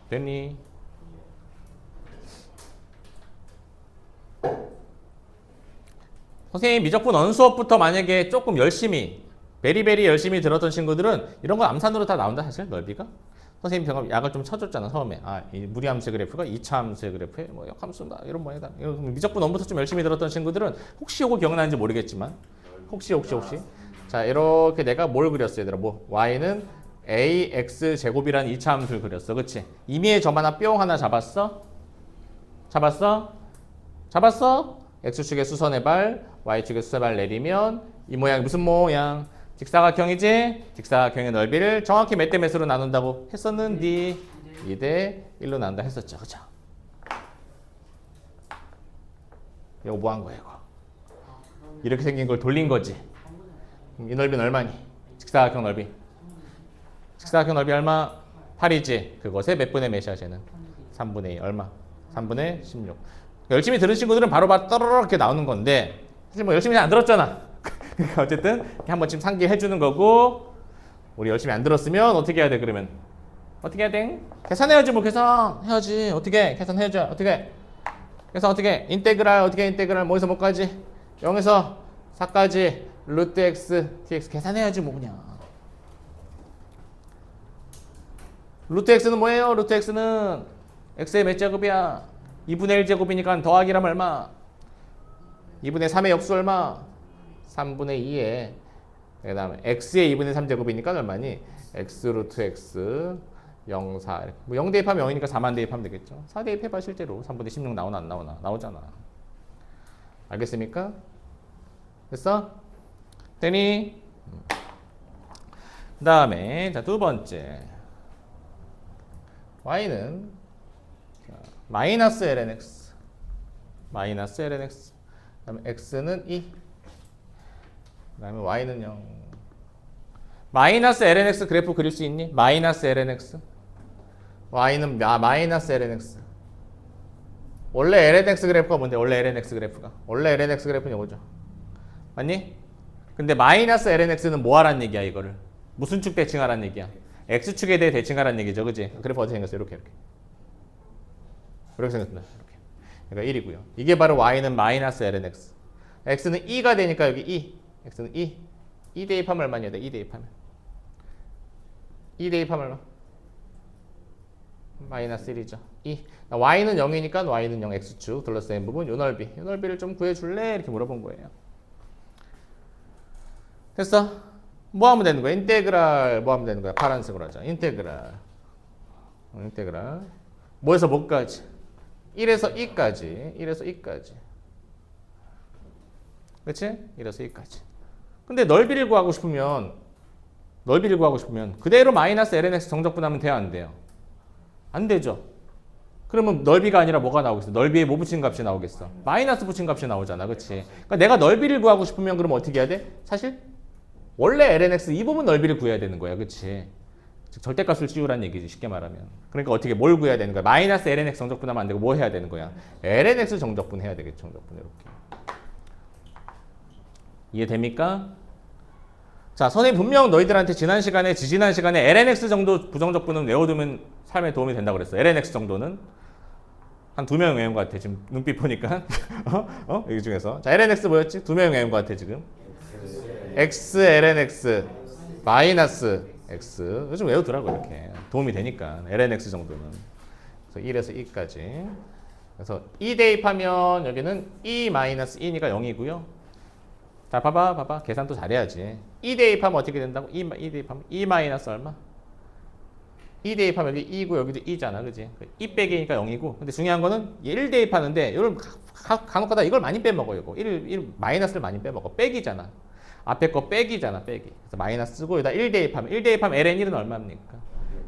됐니? 선생님 미적분 어느 수업부터 만약에 조금 열심히 베리베리 열심히 들었던 친구들은 이런 거 암산으로 다 나온다 사실 넓이가. 선생님 병합 약을 좀 쳐줬잖아 처음에. 이 무리함수의 그래프가 2차 함수의 그래프에 뭐 역함수다 이런 뭐다. 미적분 1부터 좀 열심히 들었던 친구들은 혹시 이거 기억나는지 모르겠지만 혹시 자 이렇게 내가 뭘 그렸어 얘들아. 뭐 y는 ax 제곱이라는 2차 함수를 그렸어. 그치? 임의의 점 하나 뿅 하나 잡았어? 잡았어? x축의 수선의 발 y축의 수선의 발 내리면 이 모양이 무슨 모양? 직사각형이지? 직사각형의 넓이를 정확히 몇 대 몇으로 나눈다고 했었는데 2대 1로 나눈다 했었죠. 그쵸? 이거 뭐 한 거야 이거? 이렇게 생긴 걸 돌린 거지. 그럼 이 넓이는 얼마니? 직사각형 넓이. 직사각형 넓이 얼마? 8이지. 그것의 몇 분의 몇이야 쟤는? 3분의 2 얼마? 3분의 16. 열심히 들은 친구들은 바로 떠르르 이렇게 나오는 건데 사실 뭐 열심히 안 들었잖아. 그러니까 어쨌든 이렇게 한번 지금 상기해 주는 거고 우리 열심히 안 들었으면 어떻게 해야 돼 그러면? 어떻게 해야 돼? 계산해야지 뭐 계산해야지. 어떻게 계산해야지. 어떻게? 계산 어떻게? 인테그랄 어떻게 인테그랄 뭐에서 뭐까지? 0에서 4까지 루트 x dx 계산해야지 뭐 그냥. 루트 x는 뭐예요? 루트 x는 x의 몇 제곱이야? 2분의 1제곱이니까 더하기라면 얼마? 2분의 3의 역수 얼마? 3분의 2에 그 다음에 x의 2분의 3제곱이니까 얼마니? x 루트 x 0, 4 이렇게. 뭐 0 대입하면 0이니까 4만 대입하면 되겠죠. 4 대입해봐 실제로. 3분의 16 나오나 안 나오나? 나오잖아. 알겠습니까? 됐어? 되니? 그 다음에 자, 두 번째 y는 마이너스 lnx 마이너스 lnx 그 다음에 x는 2 그 다음에 y는 0 마이너스 lnx 그래프 그릴 수 있니? 마이너스 lnx y는 마이너스 lnx 원래 lnx 그래프가 뭔데? 원래 lnx 그래프는 이거죠 맞니? 근데 마이너스 lnx는 뭐 하란 얘기야 이거를 무슨 축 대칭하란 얘기야? x축에 대해 대칭하란 얘기죠 그지? 그래프 어떻게 생겼어? 이렇게 생겼습니다 이렇게. 그러니까 1이고요 이게 바로 y는 마이너스 lnx x는 2가 되니까 여기 2 x는 2 대입하면 얼마냐 돼? 2 대입하면 얼마? 마이너스 1이죠 2 y는 0이니까 y는 0 x축 둘러싸인 부분 요 넓이를 좀 구해줄래? 이렇게 물어본 거예요 됐어? 뭐 하면 되는 거야? 인테그랄 뭐 하면 되는 거야? 파란색으로 하자 인테그랄 뭐에서 뭐까지? 1에서 2까지 그치? 1에서 2까지 근데 넓이를 구하고 싶으면 그대로 마이너스 lnx 정적분하면 돼요 안 돼요? 안 되죠 그러면 넓이가 아니라 뭐가 나오겠어? 넓이에 뭐 붙인 값이 나오겠어? 마이너스 붙인 값이 나오잖아 그치? 그러니까 내가 넓이를 구하고 싶으면 그럼 어떻게 해야 돼? 사실 원래 lnx 이 부분 넓이를 구해야 되는 거야 그치? 즉 절대값을 씌우라는 얘기지 쉽게 말하면 그러니까 어떻게 뭘 구해야 되는 거야? 마이너스 lnx 정적분하면 안 되고 뭐 해야 되는 거야? lnx 정적분 해야 되겠죠 정적분 이렇게 이해됩니까? 자 선생님 분명 너희들한테 지난 시간에 lnx 정도 부정적분은 외워두면 삶에 도움이 된다고 그랬어 lnx 정도는 한 2명 외운 것 같아 지금 눈빛 보니까 여기 중에서 자 lnx 뭐였지? 2명 외운 것 같아 지금 x lnx 마이너스 x 좀 외우더라고 이렇게 도움이 되니까 lnx 정도는 그래서 1에서 2까지 그래서 2 대입하면 여기는 2 마이너스 2니까 0이고요 자 봐봐 계산 또 잘해야지 2 대입하면 어떻게 된다고? 2 대입하면 2 마이너스 얼마? 2 대입하면 여기 2고 여기도 2잖아. 그지? 2 빼기니까 0이고. 근데 중요한 거는 1 대입하는데 이걸 간혹 가다 이걸 많이 빼먹어. 이거 1 마이너스를 많이 빼먹어. 빼기잖아. 앞에 거 빼기잖아. 빼기. 그래서 마이너스 쓰고 여기다 1 대입하면 ln1은 얼마입니까?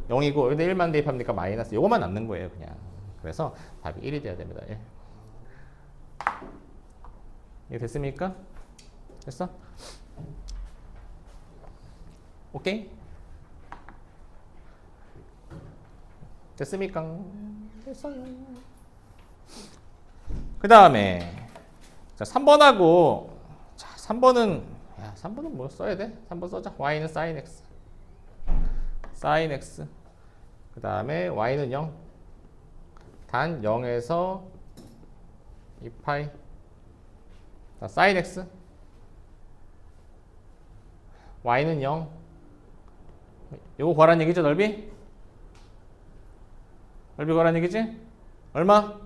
0이고 여기다 1만 대입합니까? 마이너스. 요거만 남는 거예요. 그냥. 그래서 답이 1이 돼야 됩니다. 1. 이게 됐습니까? 됐어? 오케이? 됐습니까? 됐어요. 그 다음에 자 3번하고 자 3번은 야 3번은 뭐 써야 돼? 3번 써자. y는 sin x sin x 그 다음에 y는 0 단 0에서 2파이 자 sin x y는 0 요거 구하라는 얘기죠. 넓이 구하라는 얘기지? 얼마?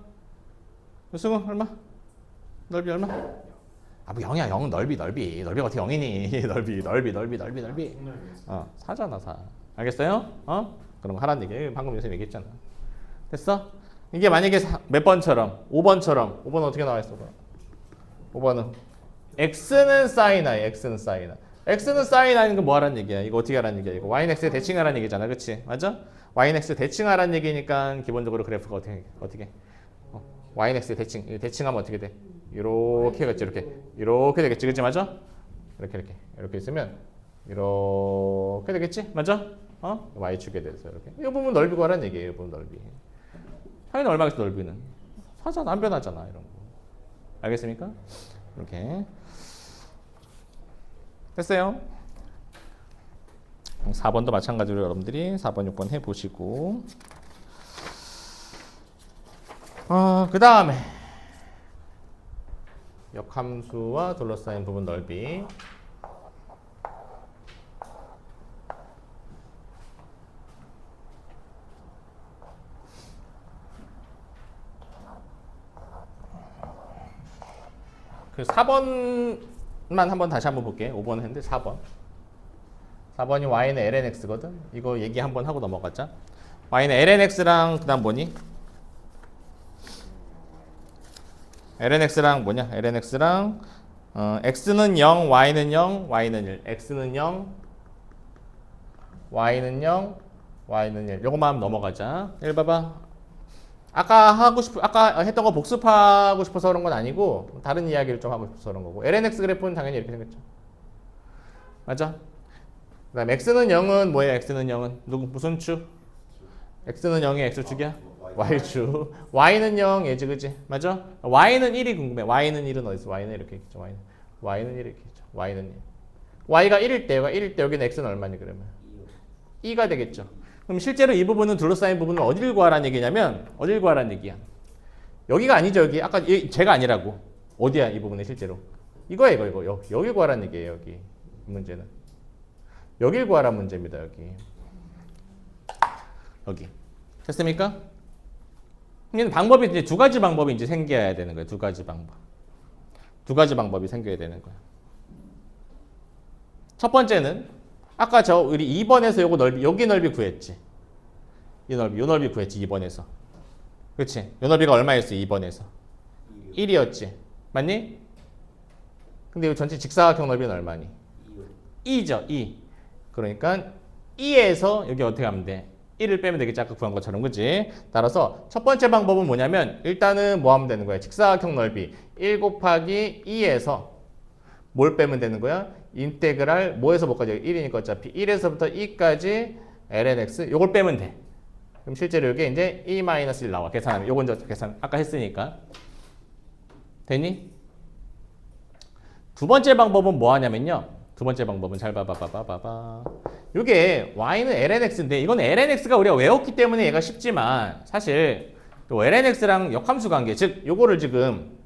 수승우 얼마? 넓이 얼마? 아 뭐 0이야 0 넓이가 어떻게 0이니 넓이 사잖아 4 알겠어요? 그럼 하라는 얘기 방금 선생님 얘기했잖아. 됐어? 이게 만약에 몇 번처럼 5번처럼 5번은 어떻게 나와있어? 5번은 x는 sin i x는 sin i x는 sin i는 뭐 하라는 얘기야? 이거 어떻게 하라는 얘기야? 이거 y는 x에 대칭하라는 얘기잖아. 그치? 맞아? y는 x 대칭하라는 얘기니까 기본적으로 그래프가 어떻게 y는 x에 대칭하면 어떻게 돼? 이렇게 되겠지. 이렇게 되겠지. 그치? 맞아? 이렇게 있으면 이렇게 되겠지? 맞아? y축에 대해서 이렇게 이 부분 넓이 구하라는 얘기예요. 이 부분 넓이 당연히 얼마겠어 넓이는 사잖아. 안 변하잖아. 이런 거 알겠습니까? 이렇게 됐어요. 4번도 마찬가지로 여러분들이 4번, 6번 해보시고 그 다음에 역함수와 둘러싸인 부분 넓이 그 4번만 한번 다시 한번 볼게. 5번 했는데 4번이 y는 lnx거든. 이거 얘기 한번 하고 넘어가자. y는 lnx랑 그 다음 뭐니? lnx랑 뭐냐? lnx랑 x는 0, y는 0, y는 1. x는 0, y는 0, y는 1. 요거만 한번 넘어가자. 1 봐봐. 아까 했던 거 복습하고 싶어서 그런 건 아니고 다른 이야기를 좀 하고 싶어서 그런 거고. lnx 그래프는 당연히 이렇게 생겼죠. 맞아? 그 다음에 x는 0은 뭐예요? x는 0은 무슨 축? x는 0이 x축이야? y축. y는 0 예지 그지? 맞아? y는 1이 궁금해. y는 1은 어디 있어? y는 이렇게 있죠. y는 1 이렇게 있죠. y는 1. y가 1일 때 여기는 x는 얼마니 그러면? 2가 되겠죠. 그럼 실제로 이 부분은 둘러싸인 부분은 어디를 구하라는 얘기냐면 어디를 구하라는 얘기야? 여기가 아니죠. 여기 아까 제가 아니라고. 어디야 이 부분은 실제로? 이거 여기 구하라는 얘기예요. 여기 이 문제는 여길 구하라는 문제입니다. 여기 됐습니까? 방법이 이제 두 가지 방법이 이제 생겨야 되는 거예요. 두 가지 방법이 생겨야 되는 거야. 첫 번째는 아까 우리 2번에서 요거 넓이 여기 넓이 구했지. 요 넓이 구했지 2번에서. 그렇지? 요 넓이가 얼마였어? 2번에서 1이었지. 맞니? 근데 이 전체 직사각형 넓이는 얼마니? 2죠. 2. 그러니까 2에서 여기 어떻게 하면 돼? 1을 빼면 되겠지. 아까 구한 것처럼. 그치? 따라서 첫 번째 방법은 뭐냐면 일단은 뭐 하면 되는 거야? 직사각형 넓이 1 곱하기 2에서 뭘 빼면 되는 거야? 인테그랄 뭐에서 뭐까지? 1이니까 어차피 1에서부터 2까지 lnx 요걸 빼면 돼. 그럼 실제로 이게 이제 2-1 나와. 계산하면 요건 저 계산 아까 했으니까. 되니? 두 번째 방법은 뭐 하냐면요. 두 번째 방법은 잘 봐봐. 이게 y는 lnx인데 이건 lnx가 우리가 외웠기 때문에 얘가 쉽지만 사실 lnx랑 역함수 관계 즉 요거를 지금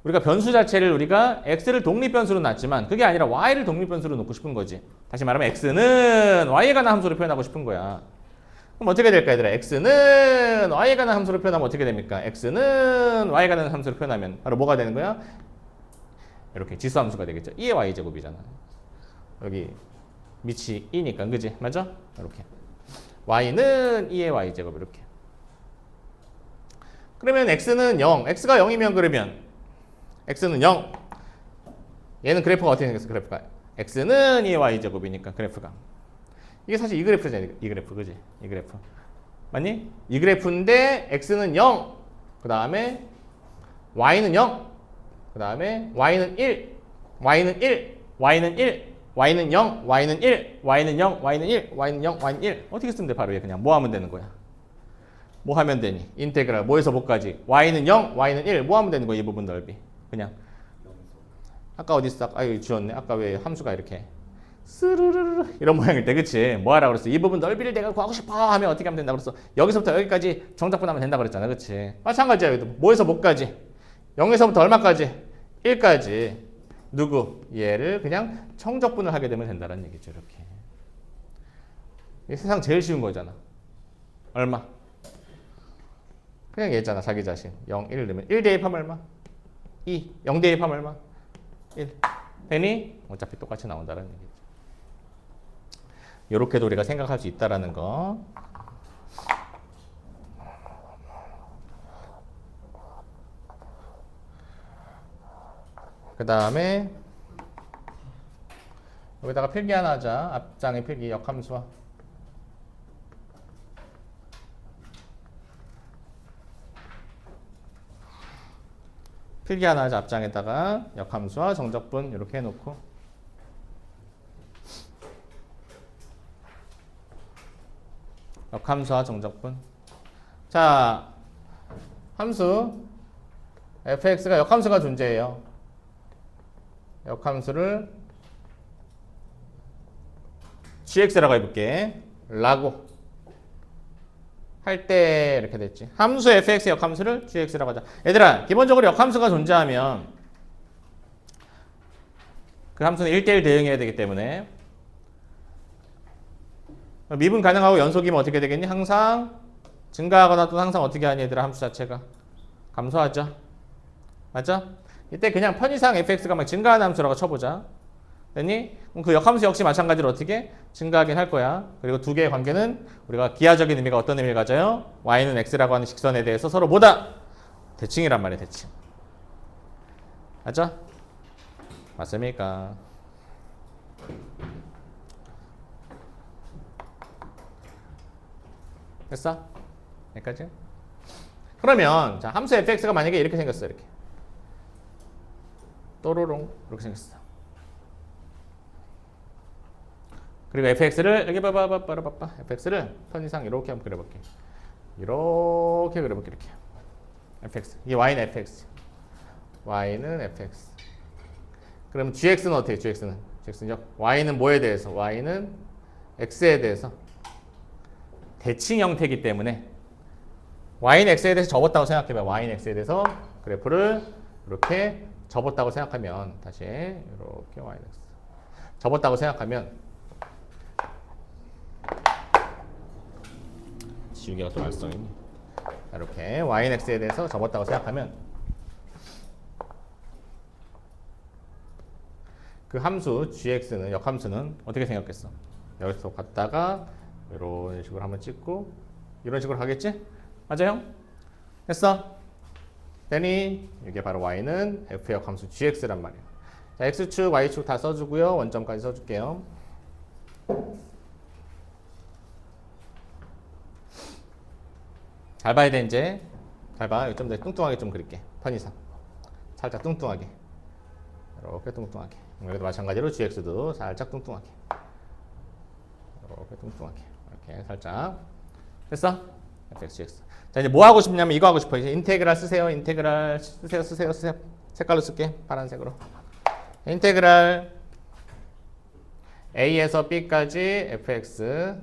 우리가 변수 자체를 우리가 x를 독립변수로 놨지만 그게 아니라 y를 독립변수로 놓고 싶은 거지. 다시 말하면 x는 y에 관한 함수로 표현하고 싶은 거야. 그럼 어떻게 될까 얘들아? x는 y에 관한 함수로 표현하면 어떻게 됩니까? x는 y에 관한 함수로 표현하면 바로 뭐가 되는 거야? 이렇게 지수함수가 되겠죠. 2의 y제곱이잖아. 여기 밑이 2니까 그지? 맞아? 이렇게 y는 2의 y제곱 이렇게. 그러면 x는 0. x가 0이면 그러면 x는 0. 얘는 그래프가 어떻게 생겼어? 그래프가 x는 2의 y제곱이니까 그래프가. 이게 사실 이 그래프잖아. 이 그래프. 그지? 이 그래프. 맞니? 이 그래프인데 x는 0. 그 다음에 y는 0. 그 다음에 y는 1. y는 1. y는 1. y는 0. y는 1. y는 0. y는 1. y는 0. y는 1. 어떻게 쓰면 돼? 바로 얘 그냥 뭐 하면 되는 거야? 뭐 하면 되니? 인테그랄 뭐에서 뭐까지? y는 0. y는 1. 뭐 하면 되는 거야? 이 부분 넓이. 그냥 아까 어디 있어? 아 여기 주었네. 아까 왜 함수가 이렇게 스르르르 이런 모양일 때 그치? 뭐 하라고 그랬어? 이 부분 넓이를 내가 구하고 싶어 하면 어떻게 하면 된다고 그랬어? 여기서부터 여기까지 정적분 하면 된다고 그랬잖아. 그치? 마찬가지야. 여기도 뭐에서 뭐까지? 0에서부터 얼마까지? 1까지. 누구? 얘를 그냥 청적분을 하게 되면 된다는 얘기죠. 이렇게. 이게 세상 제일 쉬운 거잖아. 얼마? 그냥 얘잖아. 자기 자신. 0, 1 넣으면 1 대입하면 얼마? 2. 0 대입하면 얼마? 1. 되니? 어차피 똑같이 나온다는 얘기죠. 이렇게도 우리가 생각할 수 있다라는 거. 그 다음에 여기다가 필기 하나 하자. 앞장의 필기 역함수와 필기 하나 하자. 앞장에다가 역함수와 정적분 이렇게 해놓고 역함수와 정적분. 자, 함수 fx가 역함수가 존재해요. 역함수를 gx라고 해볼게. 라고 할 때 이렇게 됐지. 함수 fx 역함수를 gx라고 하자. 얘들아, 기본적으로 역함수가 존재하면 그 함수는 1대1 대응해야 되기 때문에 미분 가능하고 연속이면 어떻게 되겠니? 항상 증가하거나 또 항상 어떻게 하니 얘들아? 함수 자체가 감소하죠. 맞죠? 이때 그냥 편의상 fx가 막 증가하는 함수라고 쳐보자. 됐니? 그럼 그 역함수 역시 마찬가지로 어떻게? 증가하긴 할 거야. 그리고 두 개의 관계는 우리가 기하적인 의미가 어떤 의미를 가져요? y는 x라고 하는 직선에 대해서 서로 뭐다? 대칭이란 말이야. 대칭. 맞죠? 맞습니까? 됐어? 여기까지? 그러면 자 함수 fx가 만약에 이렇게 생겼어. 이렇게 또로롱 이렇게 생겼어. 그리고 fx를 여기 봐봐 fx를 편의상 이렇게 한번 그려볼게. 이렇게 그려볼게. 이렇게 fx 이게 y는 fx y는 fx. 그럼 gx는 어떻게? gx는 y는 뭐에 대해서? y는 x에 대해서 대칭 형태이기 때문에 y는 x에 대해서 접었다고 생각해봐. y는 x에 대해서 그래프를 이렇게 접었다고 생각하면 다시 이렇게 y는 x 접었다고 생각하면 지우개가 또 말썽이니. 이렇게 y는 x에 대해서 접었다고 생각하면 그 함수 gx는 역함수는 어떻게 생겼겠어? 여기서 갔다가 이런 식으로 한번 찍고 이런 식으로 가겠지? 맞아요? 됐어? 되니 이게 바로 y는 f의 역함수 gx란 말이에요. 자, x축, y축 다 써주고요. 원점까지 써줄게요. 잘 봐야 돼 이제. 잘 봐. 여기 좀 더 뚱뚱하게 좀 그릴게. 편의상. 살짝 뚱뚱하게. 이렇게 뚱뚱하게. 여기도 마찬가지로 gx도 살짝 뚱뚱하게. 이렇게 뚱뚱하게. 이렇게 살짝. 됐어? fx, gx. 자, 이제 뭐 하고 싶냐면 이거 하고 싶어. 이제 인테그랄 쓰세요. 인테그랄 쓰세요. 색깔로 쓸게. 파란색으로. 인테그랄 a에서 b까지 fx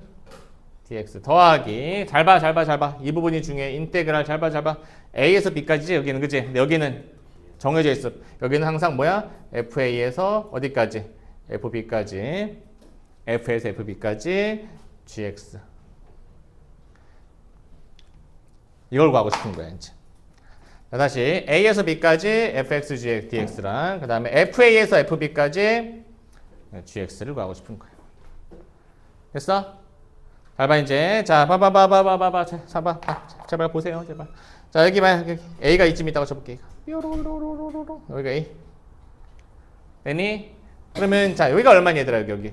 dx 더하기 잘 봐. 이 부분이 중요해. 인테그랄 잘 봐. a에서 b까지지 여기는 그지? 근데 여기는 정해져 있어. 여기는 항상 뭐야? fa에서 어디까지? fb까지. f에서 fb까지 gx. 이걸 구하고 싶은 거야 이제. 자, 다시 a에서 b까지 fx, gx, dx랑 그 다음에 fa에서 fb까지 gx를 구하고 싶은 거야. 됐어? 잘 봐 이제. 자, 봐봐. 자, 봐. 제발 보세요. 제발. 자, 여기 봐. 여기. A가 이쯤 있다고 쳐볼게. 여기가 A. 되니? 그러면 자, 여기가 얼마니 얘들아? 여기.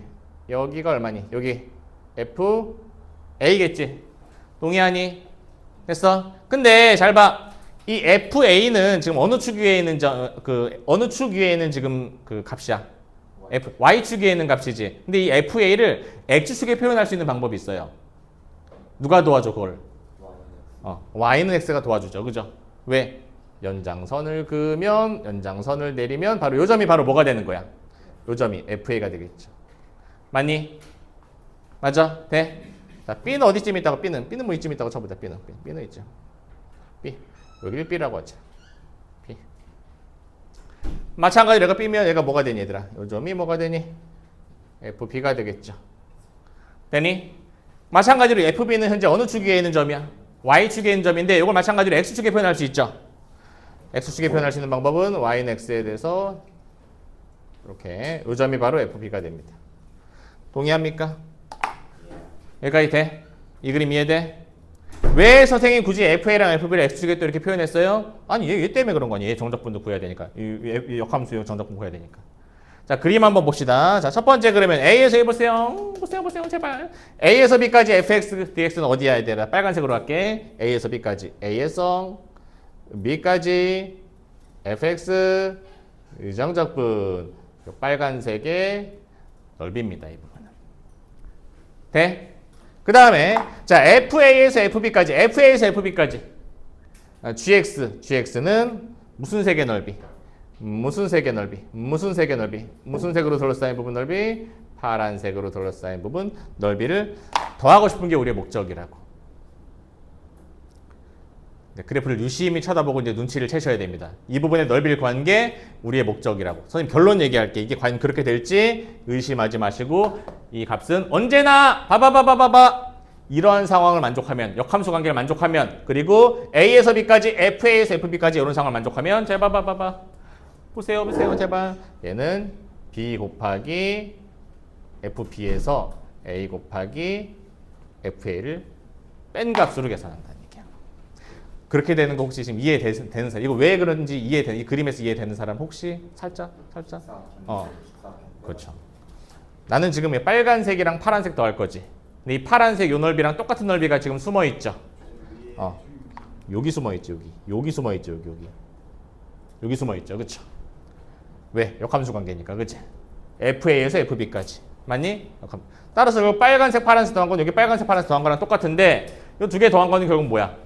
여기가 얼마니? 여기 F A겠지. 동의하니? 됐어? 근데 잘 봐. 이 FA는 지금 어느 축 위에 있는 어느 축 위에 있는 지금 그 값이야? Y축 위에 있는 값이지. 근데 이 FA를 X축에 표현할 수 있는 방법이 있어요. 누가 도와줘 그걸? Y는 X가 도와주죠. 그죠? 왜? 연장선을 그으면 연장선을 내리면 바로 요 점이 바로 뭐가 되는 거야? 요 점이 FA가 되겠죠. 맞니? 맞아? 돼? 자, B는 어디쯤 있다고? B는 뭐 이쯤 있다고 쳐보자. B는 있죠. B. 여기를 B라고 하자. B. 마찬가지로 얘가 B면 얘가 뭐가 되니 얘들아? 요 점이 뭐가 되니? FB가 되겠죠. 되니? 마찬가지로 FB는 현재 어느 축에 있는 점이야? Y축에 있는 점인데 이걸 마찬가지로 X축에 표현할 수 있죠. X축에 표현할 수 있는 방법은 Y는 X에 대해서 이렇게 요 점이 바로 FB가 됩니다. 동의합니까? 여기까지 돼? 이 그림 이해돼? 왜 선생님이 굳이 FA랑 FB를 X축에 또 이렇게 표현했어요? 아니 얘 때문에 그런 거니. 얘 정적분도 구해야 되니까. 이 역함수 정적분 구해야 되니까. 자, 그림 한번 봅시다. 자, 첫 번째 그러면 A에서 해보세요. 보세요 제발. A에서 B까지 fx dx는 어디야 얘들아? 빨간색으로 할게. A에서 B까지. A에서 B까지 fx 정적분. 빨간색의 넓이입니다. 이 부분은. 돼? 그 다음에 자 FA에서 FB까지 GX는 무슨 색의 넓이? 무슨 색으로 둘러싸인 부분 넓이? 파란색으로 둘러싸인 부분 넓이를 더하고 싶은 게 우리의 목적이라고. 네, 그래프를 유심히 쳐다보고 이제 눈치를 채셔야 됩니다. 이 부분의 넓이를 구한 게 우리의 목적이라고. 선생님 결론 얘기할게. 이게 과연 그렇게 될지 의심하지 마시고 이 값은 언제나 이러한 상황을 만족하면, 역함수 관계를 만족하면, 그리고 A에서 B까지, FA에서 FB까지 이런 상황을 만족하면 제발 보세요 제발. 얘는 B 곱하기 FB에서 A 곱하기 FA를 뺀 값으로 계산한다는 얘기야. 그렇게 되는 거 혹시 지금 이해되는 사람? 이거 왜 그런지 이 그림에서 이해되는 사람 혹시 살짝? 그렇죠. 나는 지금 빨간색이랑 파란색 더할 거지. 근데 이 파란색 요 넓이랑 똑같은 넓이가 지금 숨어 있죠. 여기 숨어 있죠. 여기 숨어 있죠. 여기 숨어 있죠. 그렇죠? 왜? 역함수 관계니까. 그치? FA에서 FB까지. 맞니? 따라서 그 빨간색, 파란색 더한 건 여기 빨간색, 파란색 더한 거랑 똑같은데 이 두 개 더한 거는 결국 뭐야?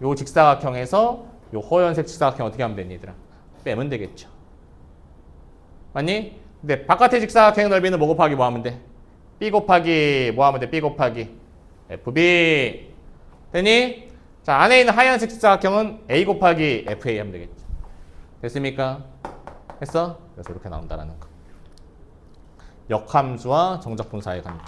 요 직사각형에서 요 허연색 직사각형 어떻게 하면 되니 얘들아? 빼면 되겠죠. 맞니? 근데 바깥의 직사각형의 넓이는 뭐 곱하기 뭐 하면 돼? B 곱하기 뭐 하면 돼? B 곱하기 FB. 되니? 자, 안에 있는 하얀색 직사각형은 A 곱하기 FA 하면 되겠죠. 됐습니까? 했어? 그래서 이렇게 나온다라는 거. 역함수와 정적분 사이의 관계.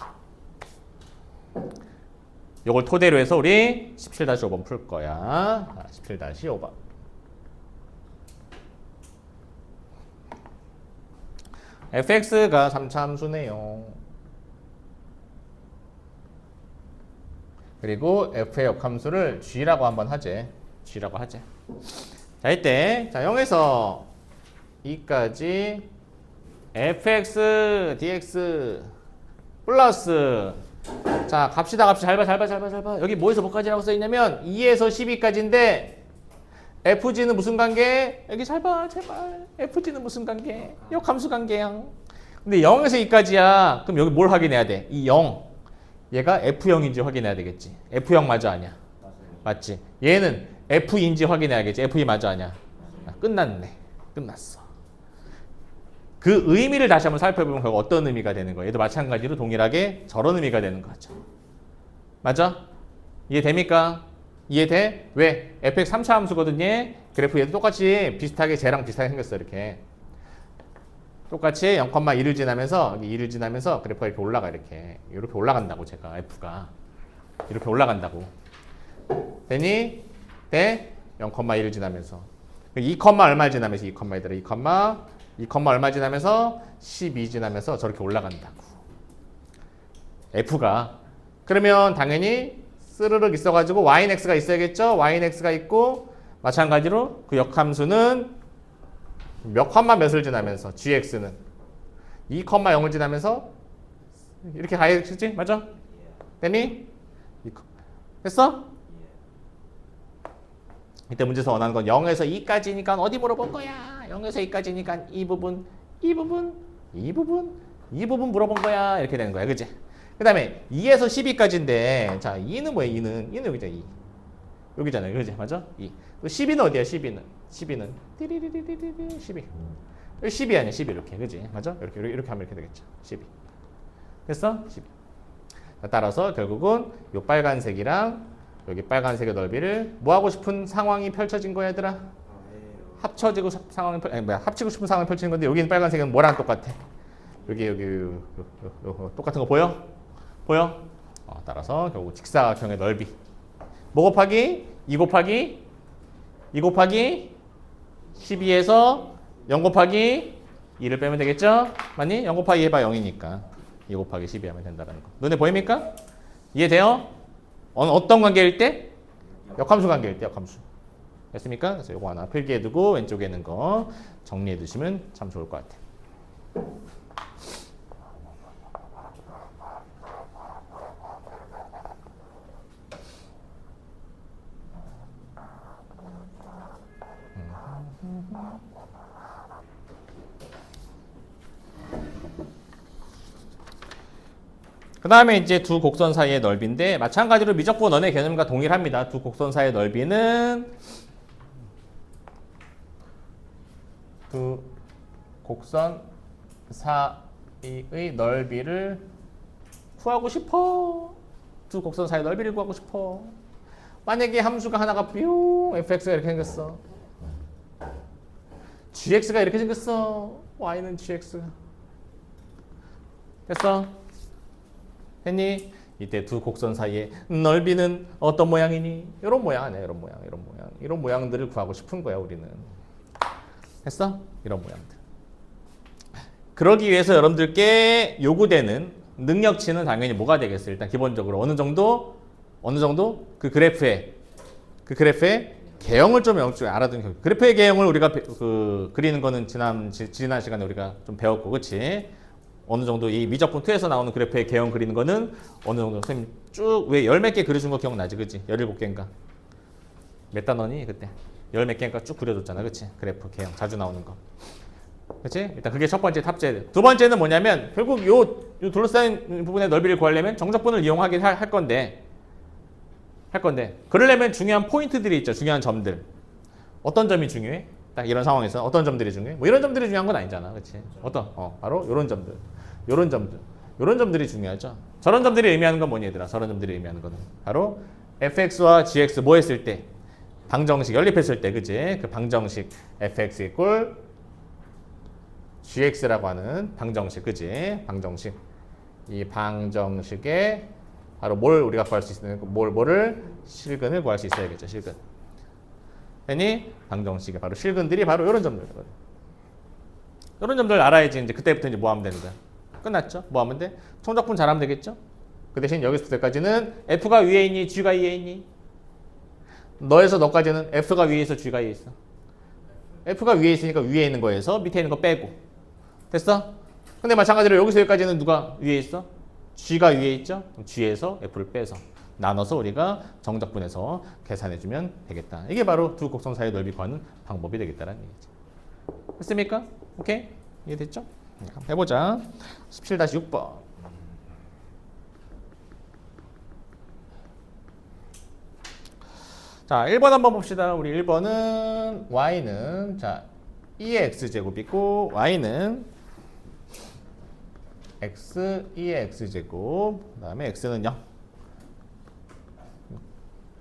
요걸 토대로 해서 우리 17-5번 풀 거야. 17-5번. fx가 3차 함수네요. 그리고 f의 역함수를 g라고 한번 하재. g라고 하재. 자, 이때 자 0에서 2까지 fx dx 플러스 자 갑시다 잘 봐. 여기 뭐에서 뭐까지라고 써있냐면 2에서 12까지인데 fg는 무슨 관계? 여기 잘 봐 제발. fg는 무슨 관계? 역함수 관계야. 근데 0에서 2까지야. 그럼 여기 뭘 확인해야 돼? 이 0 얘가 F0인지 확인해야 되겠지. F0 맞아 아니야? 맞지? 얘는 F인지 확인해야겠지. F2 맞아 아니야? 끝났네. 끝났어. 그 의미를 다시 한번 살펴보면 결국 어떤 의미가 되는 거예요? 얘도 마찬가지로 동일하게 저런 의미가 되는 거죠. 맞아? 이해됩니까? 이해돼? 왜? fx 3차 함수거든요. 그래프 얘도 똑같이 쟤랑 비슷하게 생겼어. 이렇게. 똑같이 0,1을 지나면서 그래프가 이렇게 올라가 이렇게 올라간다고 제가 f가 이렇게 올라간다고. 되니? 돼? 0,1을 지나면서 2, 얼마 지나면서 2, 얘들아 2, 얼마 지나면서 12 지나면서 저렇게 올라간다고. f가 그러면 당연히 스르륵 있어가지고 yx가 있어야겠죠? yx가 있고 마찬가지로 그 역함수는 몇 컴마 몇을 지나면서 gx는 2,0을 지나면서 이렇게 가야겠지? 맞아? 됐니? 됐어? 이때 문제에서 원하는 건 0에서 2까지니까 어디 물어볼 거야? 0에서 2까지니까 이 부분 물어본 거야. 이렇게 되는 거야. 그치? 그 다음에 2에서 12까지인데 자 2는 뭐야? 2는 여기잖아. 2. 여기잖아요. 그지? 맞아? 2. 또 12는 어디야? 12는 띠리리리리리 12. 12 아니야? 12 이렇게. 그지? 맞아? 이렇게 하면 이렇게 되겠죠. 12. 됐어? 12. 따라서 결국은 요 빨간색이랑 여기 빨간색의 넓이를 뭐 하고 싶은 상황이 펼쳐진 거야, 얘들아? 합치고 싶은 상황이 펼치는 건데 여기는 빨간색은 뭐랑 똑같아? 여기 똑같은 거 보여? 보여? 따라서 결국 직사각형의 넓이 뭐 곱하기? 2 곱하기 12에서 0 곱하기 2를 빼면 되겠죠? 맞니? 0 곱하기 2 해봐 0이니까 2 곱하기 12 하면 된다는 거. 눈에 보입니까? 이해돼요? 어떤 관계일 때? 역함수 관계일 때 역함수. 됐습니까? 그래서 이거 하나 필기해 두고 왼쪽에 있는 거 정리해 두시면 참 좋을 것 같아요. 그 다음에 이제 두 곡선 사이의 넓이인데 마찬가지로 미적분 원의 개념과 동일합니다. 두 곡선 사이의 넓이는 두 곡선 사이의 넓이를 구하고 싶어. 두 곡선 사이의 넓이를 구하고 싶어. 만약에 함수가 하나가 뿅 fx가 이렇게 생겼어. gx가 이렇게 생겼어. y는 gx가. 됐어? 했니? 이때 두 곡선 사이의 넓이는 어떤 모양이니? 이런 모양 아니야. 이런 모양들을 구하고 싶은 거야 우리는. 했어? 이런 모양들. 그러기 위해서 여러분들께 요구되는 능력치는 당연히 뭐가 되겠어요? 일단 기본적으로 어느 정도 그 그래프의 개형을 좀 알아두는. 그래프의 개형을 우리가 그리는 거는 지난 시간에 우리가 좀 배웠고, 그렇지? 어느 정도 이 미적분 2에서 나오는 그래프의 개형 그리는 거는 어느 정도 선생님 쭉 왜 열 몇 개 그려준 거 기억나지? 그치? 17개인가? 몇 단원이 그때? 열 몇 개인가 쭉 그려줬잖아. 그치? 그래프 개형 자주 나오는 거. 그치? 일단 그게 첫 번째 탑재. 두 번째는 뭐냐면 결국 요 둘러싸인 부분의 넓이를 구하려면 정적분을 이용하긴 할 건데 그러려면 중요한 포인트들이 있죠. 중요한 점들. 어떤 점이 중요해? 딱 이런 상황에서 어떤 점들이 중요해? 뭐 이런 점들이 중요한 건 아니잖아. 그치? 바로 요런 점들. 요런 점들이 중요하죠. 저런 점들이 의미하는 건 뭐니 얘들아? 저런 점들이 의미하는 거는 바로 fx와 gx 뭐 했을 때? 방정식 연립했을 때, 그치? 그 방정식 fx 이꼴 gx라고 하는 방정식, 그치? 방정식. 이 방정식에 바로 뭘 우리가 구할 수 있는 뭐를 실근을 구할 수 있어야겠죠. 실근. 되니 방정식에 바로 실근들이 바로 이런 점들이거든. 이런 점들 알아야지 이제 그때부터 이제 뭐 하면 되는 거야. 끝났죠? 뭐 하면 돼? 총적분 잘하면 되겠죠? 그 대신 여기서부터 여기까지는 F가 위에 있니? G가 위에 있니? 너에서 너까지는 F가 위에 있어? G가 위에 있어? F가 위에 있으니까 위에 있는 거에서 밑에 있는 거 빼고. 됐어? 근데 마찬가지로 여기서 여기까지는 누가 위에 있어? G가 위에 있죠? 그럼 G에서 F를 빼서 나눠서 우리가 정적분해서 계산해주면 되겠다. 이게 바로 두 곡선 사이의 넓이 구하는 방법이 되겠다는 얘기죠. 됐습니까? 오케이? 이해됐죠? 해보자. 17-6번. 자, 1번 한번 봅시다. 우리 1번은 y는 자 2의 x제곱 있고 y는 x 2의 x제곱 그 다음에 x는 0.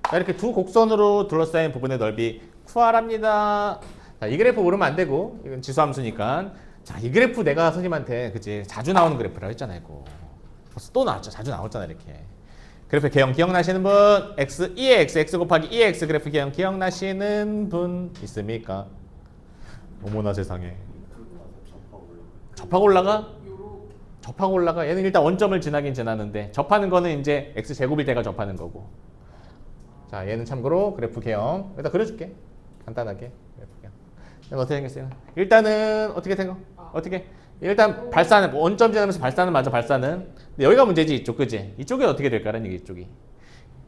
자, 이렇게 두 곡선으로 둘러싸인 부분의 넓이 구하랍니다. 자, 이 그래프 모르면 안 되고 이건 지수함수니까 자, 이 그래프 내가 선생님한테 그치 자주 나오는 그래프라고 했잖아요. 이거. 벌써 또 나왔죠. 자주 나왔잖아 이렇게. 그래프 개형 기억나시는 분? x 2의 x 곱하기 2의 x 그래프 개형 기억나시는 분 있습니까? 어머나 세상에. 접하고 올라가? 접하고 올라가. 얘는 일단 원점을 지나긴 지나는데 접하는 거는 이제 x제곱일 때가 접하는 거고. 자, 얘는 참고로 그래프 개형. 일단 그려줄게. 간단하게. 그래프 개형. 얘는 어떻게 생겼어요? 일단은 어떻게 생겨? 어떻게? 일단 발사는 원점 지나면서 발사는 맞아. 발사는. 근데 여기가 문제지 이쪽 그지? 이쪽이 어떻게 될까라는 얘기 이쪽이.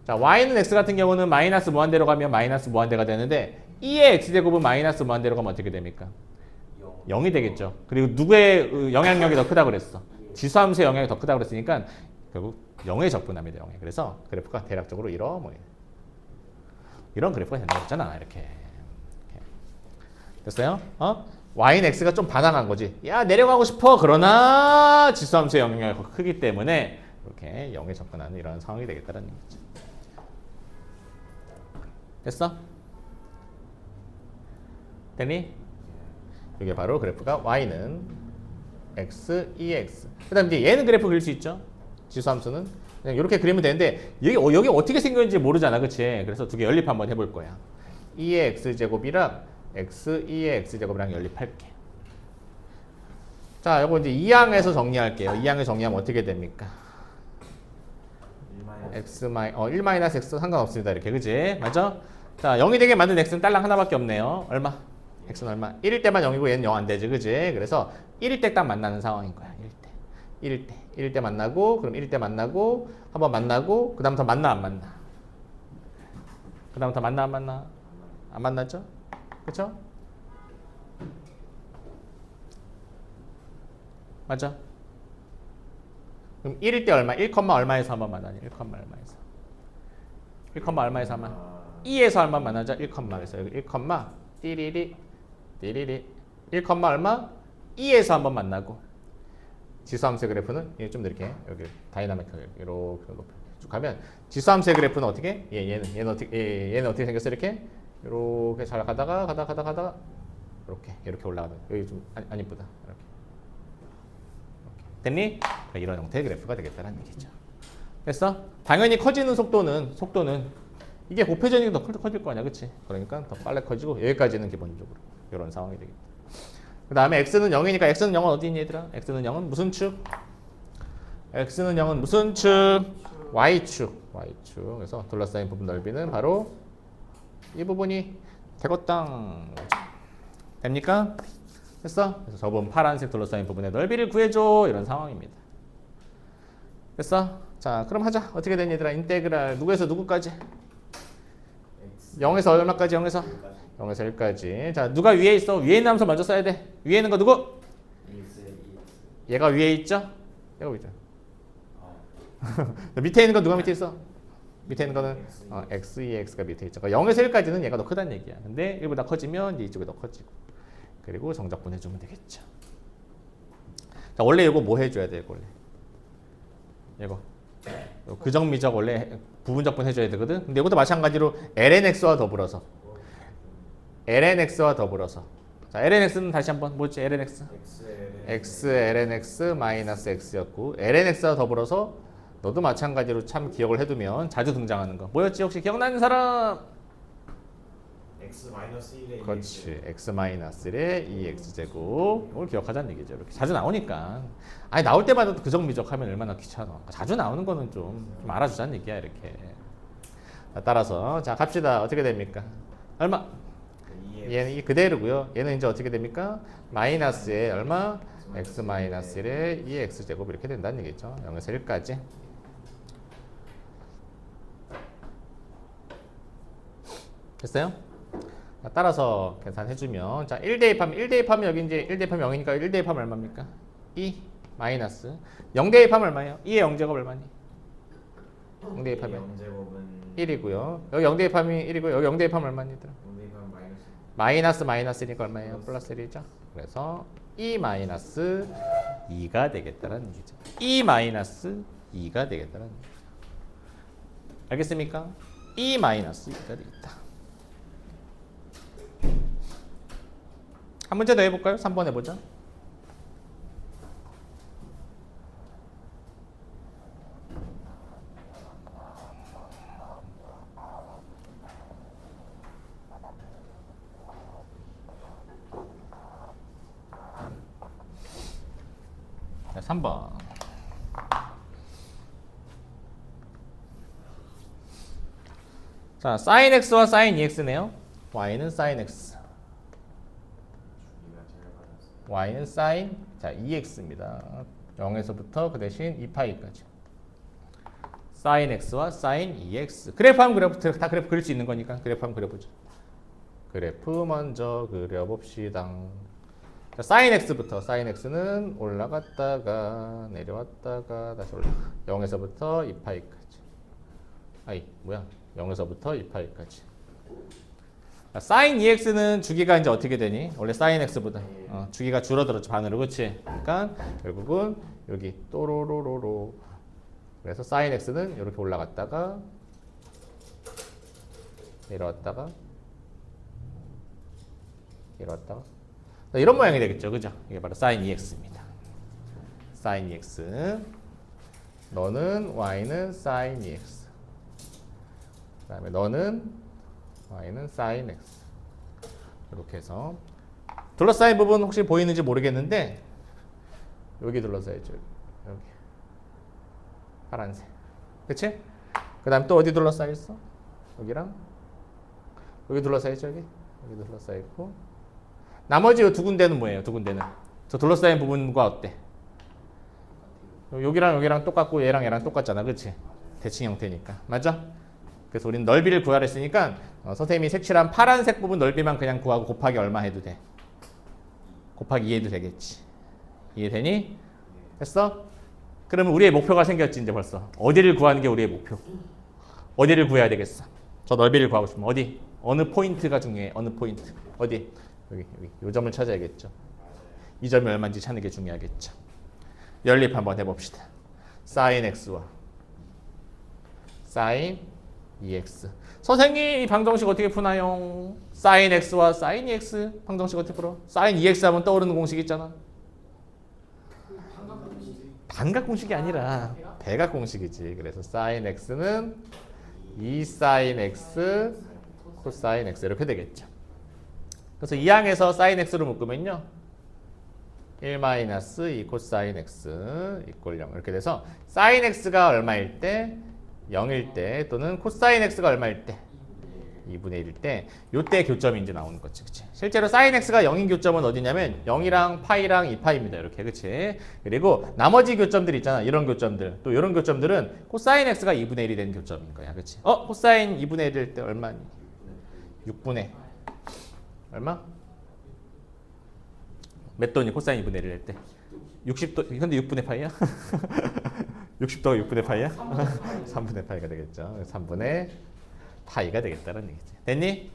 자, y는 x 같은 경우는 마이너스 무한대로 가면 마이너스 무한대가 되는데 2의 x제곱은 마이너스 무한대로 가면 어떻게 됩니까? 0이 되겠죠. 그리고 누구의 영향력이 더 크다고 그랬어? 지수함수의 영향이 더 크다고 그랬으니까 결국 0에 접근합니다. 0에. 그래서 그래프가 대략적으로 이런 그래프가 된다고 했잖아. 이렇게. 됐어요? y는 x가 좀 반항한 거지. 야, 내려가고 싶어. 그러나 지수함수의 영향력이 더 크기 때문에 이렇게 0에 접근하는 이런 상황이 되겠다는 얘기죠. 됐어? 됐니? 이게 바로 그래프가 y는 x, 2x. 그 다음 이제 얘는 그래프 그릴 수 있죠. 지수함수는. 그냥 이렇게 그리면 되는데 여기 어떻게 생겼는지 모르잖아. 그치? 그래서 두 개 연립 한번 해볼 거야. 2의 x제곱이랑 x, 2의 x제곱이랑 연립할게. 자, 요거 이제 2항에서 정리할게요. 2항에서 정리하면 어떻게 됩니까? 1-x 상관없습니다. 이렇게. 그지? 맞아? 자, 0이 되게 만든 x는 딸랑 하나밖에 없네요. 얼마? x는 얼마? 1일 때만 0이고 얘는 0 안 되지. 그지? 그래서 1일 때 딱 만나는 상황인 거야. 1일 때 만나고, 그럼 1일 때 만나고, 한번 만나고, 그 다음부터 만나 안 만나? 그 다음부터 만나 안 만나? 안 만나죠? 그쵸? 맞아? 그럼 1일 때 얼마? 1, 얼마에서 한번 만나니? 1, 얼마에서? 1, 얼마에서 한번? 2에서 한번 만나자. 1,에서 여기 1, 띠리리 1, 얼마? 2에서 한번 만나고. 지수함수의 그래프는 좀 이렇게 여기 다이나믹하게 이렇게 높여 쭉 가면 지수함수의 그래프는 어떻게? 얘는 어떻게 생겼어? 이렇게 잘 가다가 이렇게 올라가는. 여기 좀 안 이쁘다. 이렇게. 됐니? 이런 형태의 그래프가 되겠다는 얘기죠. 됐어? 당연히 커지는 속도는 이게 보편적인 게 더 커질 거 아니야, 그치? 그러니까 더 빨리 커지고 여기까지는 기본적으로 이런 상황이 되겠다. 그 다음에 x는 0이니까 x는 0은 어디 있니 얘들아? x는 0은 무슨 축? x는 0은 무슨 축? y축. 그래서 둘러싸인 부분 넓이는 바로 이 부분이 되겠당. 됩니까? 됐어? 그래서 저번 파란색 둘러싸인 부분의 넓이를 구해줘. 이런 상황입니다. 됐어? 자, 그럼 하자. 어떻게 되니 얘들아? 인테그랄 누구에서 누구까지? 0에서 얼마까지? 0에서 1까지. 자, 누가 위에 있어? 위에 있는 함수 먼저 써야 돼. 위에 있는 거 누구? 얘가 위에 있죠? 얘가 위에 있죠. 밑에 있는 거 누가 밑에 있어? 밑에 있는 거는 x, 2x가 밑에 있죠. 그러니까 0에서 1까지는 얘가 더 크다는 얘기야. 근데 1보다 커지면 이쪽이 더 커지고. 그리고 정적분 해주면 되겠죠. 자, 원래 이거 뭐 해줘야 돼? 원래 이거 그정미적 원래 부분적분 해줘야 되거든. 근데 이것도 마찬가지로 lnx와 더불어서 자, lnx는 다시 한번 뭐였지? lnx x lnx 마이너스 x였고 lnx와 더불어서 너도 마찬가지로 참 기억을 해두면 자주 등장하는 거 뭐였지? 혹시 기억나는 사람? x-1의 그렇지. x-1의 2x제곱. 이걸 기억하자는 얘기죠. 이렇게 자주 나오니까. 아니 나올 때마다 그정미적 하면 얼마나 귀찮아. 자주 나오는 거는 좀 알아주자는 얘기야. 이렇게. 자, 따라서 자 갑시다. 어떻게 됩니까? 얼마? 얘는 이 그대로고요. 얘는 이제 어떻게 됩니까? 마이너스에 얼마? x-1의 2x제곱 이렇게 된다는 얘기죠. 0에서 1까지. 됐어요? 따라서 계산해주면 자 1 대입하면 여기 이제 1 대입하면 0이니까 1 대입하면 얼마입니까? 2 마이너스 0 대입하면 얼마예요? 2의 0제곱 얼마니? 0 대입하면 1이고요. 여기 0 대입하면 1이고요. 여기 0 대입하면 얼마니? 마이너스니까 얼마예요? 플러스 1이죠. 그래서 2 마이너스 2가 되겠다는 얘기죠. 2 마이너스 2가 되겠다는 얘기죠. 알겠습니까? 2 마이너스 2가 되겠다. 한 문제 더 해볼까요? 3번 해보자. 자, 3번. 자, sin x와 sin ex네요. y는 sin x. y는 sin 자 2x입니다. 0에서부터 그 대신 2파이까지. sin x와 sin 2x. 그래프하면 그래프 다 그래프 그릴 수 있는 거니까 그래프하면 그려보죠. 그래프 먼저 그려봅시다. 자, sin x부터 sin x는 올라갔다가 내려왔다가 다시 올라. 0에서부터 2파이까지. 아이 뭐야? 0에서부터 2파이까지. sin 2x는 주기가 이제 어떻게 되니? 원래 sin x보다 주기가 줄어들었죠. 반으로. 그렇지? 그러니까 결국은 여기 또로로로로. 그래서 sin x는 이렇게 올라갔다가 내려왔다가 내려왔다가 이런 모양이 되겠죠. 그죠? 이게 바로 sin 2x입니다. sin 2x. 너는 y는 sin 2x. 그 다음에 너는 y는 sin x. 이렇게 해서 둘러싸인 부분 혹시 보이는지 모르겠는데 여기 둘러싸였죠. 여기 파란색. 그치? 그 다음에 또 어디 둘러싸였어? 여기랑 여기 둘러싸였죠. 여기 둘러싸였고 나머지 이 두 군데는 뭐예요? 두 군데는 저 둘러싸인 부분과 어때? 여기랑 여기랑 똑같고 얘랑 얘랑 똑같잖아. 그치? 대칭 형태니까. 맞아? 그래서 우리는 넓이를 구하라 했으니까 선생님이 색칠한 파란색 부분 넓이만 그냥 구하고 곱하기 얼마 해도 돼? 곱하기 2 해도 되겠지. 이해되니? 됐어? 그러면 우리의 목표가 생겼지 이제 벌써. 어디를 구하는 게 우리의 목표? 어디를 구해야 되겠어? 저 넓이를 구하고 싶으면 어디? 어느 포인트가 중요해? 어느 포인트? 어디? 여기 요 점을 찾아야겠죠. 이 점이 얼마인지 찾는 게 중요하겠죠. 연립 한번 해봅시다. sin x와 sin 2x. 선생님 이 방정식 어떻게 푸나요? sin x와 sin 2x 방정식 어떻게 풀어? sin 2x 하면 떠오르는 공식 있잖아. 반각 공식이 아니라 대각 공식이지. 그래서 sin x는 2 sin x cosine x 이렇게 되겠죠. 그래서 2항에서 sin x로 묶으면요 1-2 cosine x 이꼴 0 이렇게 돼서 sin x가 얼마일 때 0일 때 또는 cosine x가 얼마일 때 2분의 1일 때 요때 교점이 이제 나오는 거지. 그치? 실제로 sin x가 0인 교점은 어디냐면 0이랑 파이랑 2파입니다. 이렇게. 그치? 그리고 나머지 교점들 있잖아. 이런 교점들. 또 이런 교점들은 cosine x가 2분의 1이 되는 교점인 거야. 그치? cosine 2분의 1일 때 얼마니? 6분의 얼마? 몇 도니 cosine 2분의 1일 때? 60도. 근데 6분의 파이야? 60도가 6분의 파이야? 3분의 파이가 되겠죠. 3분의 파이가 되겠다는 얘기지. 됐니?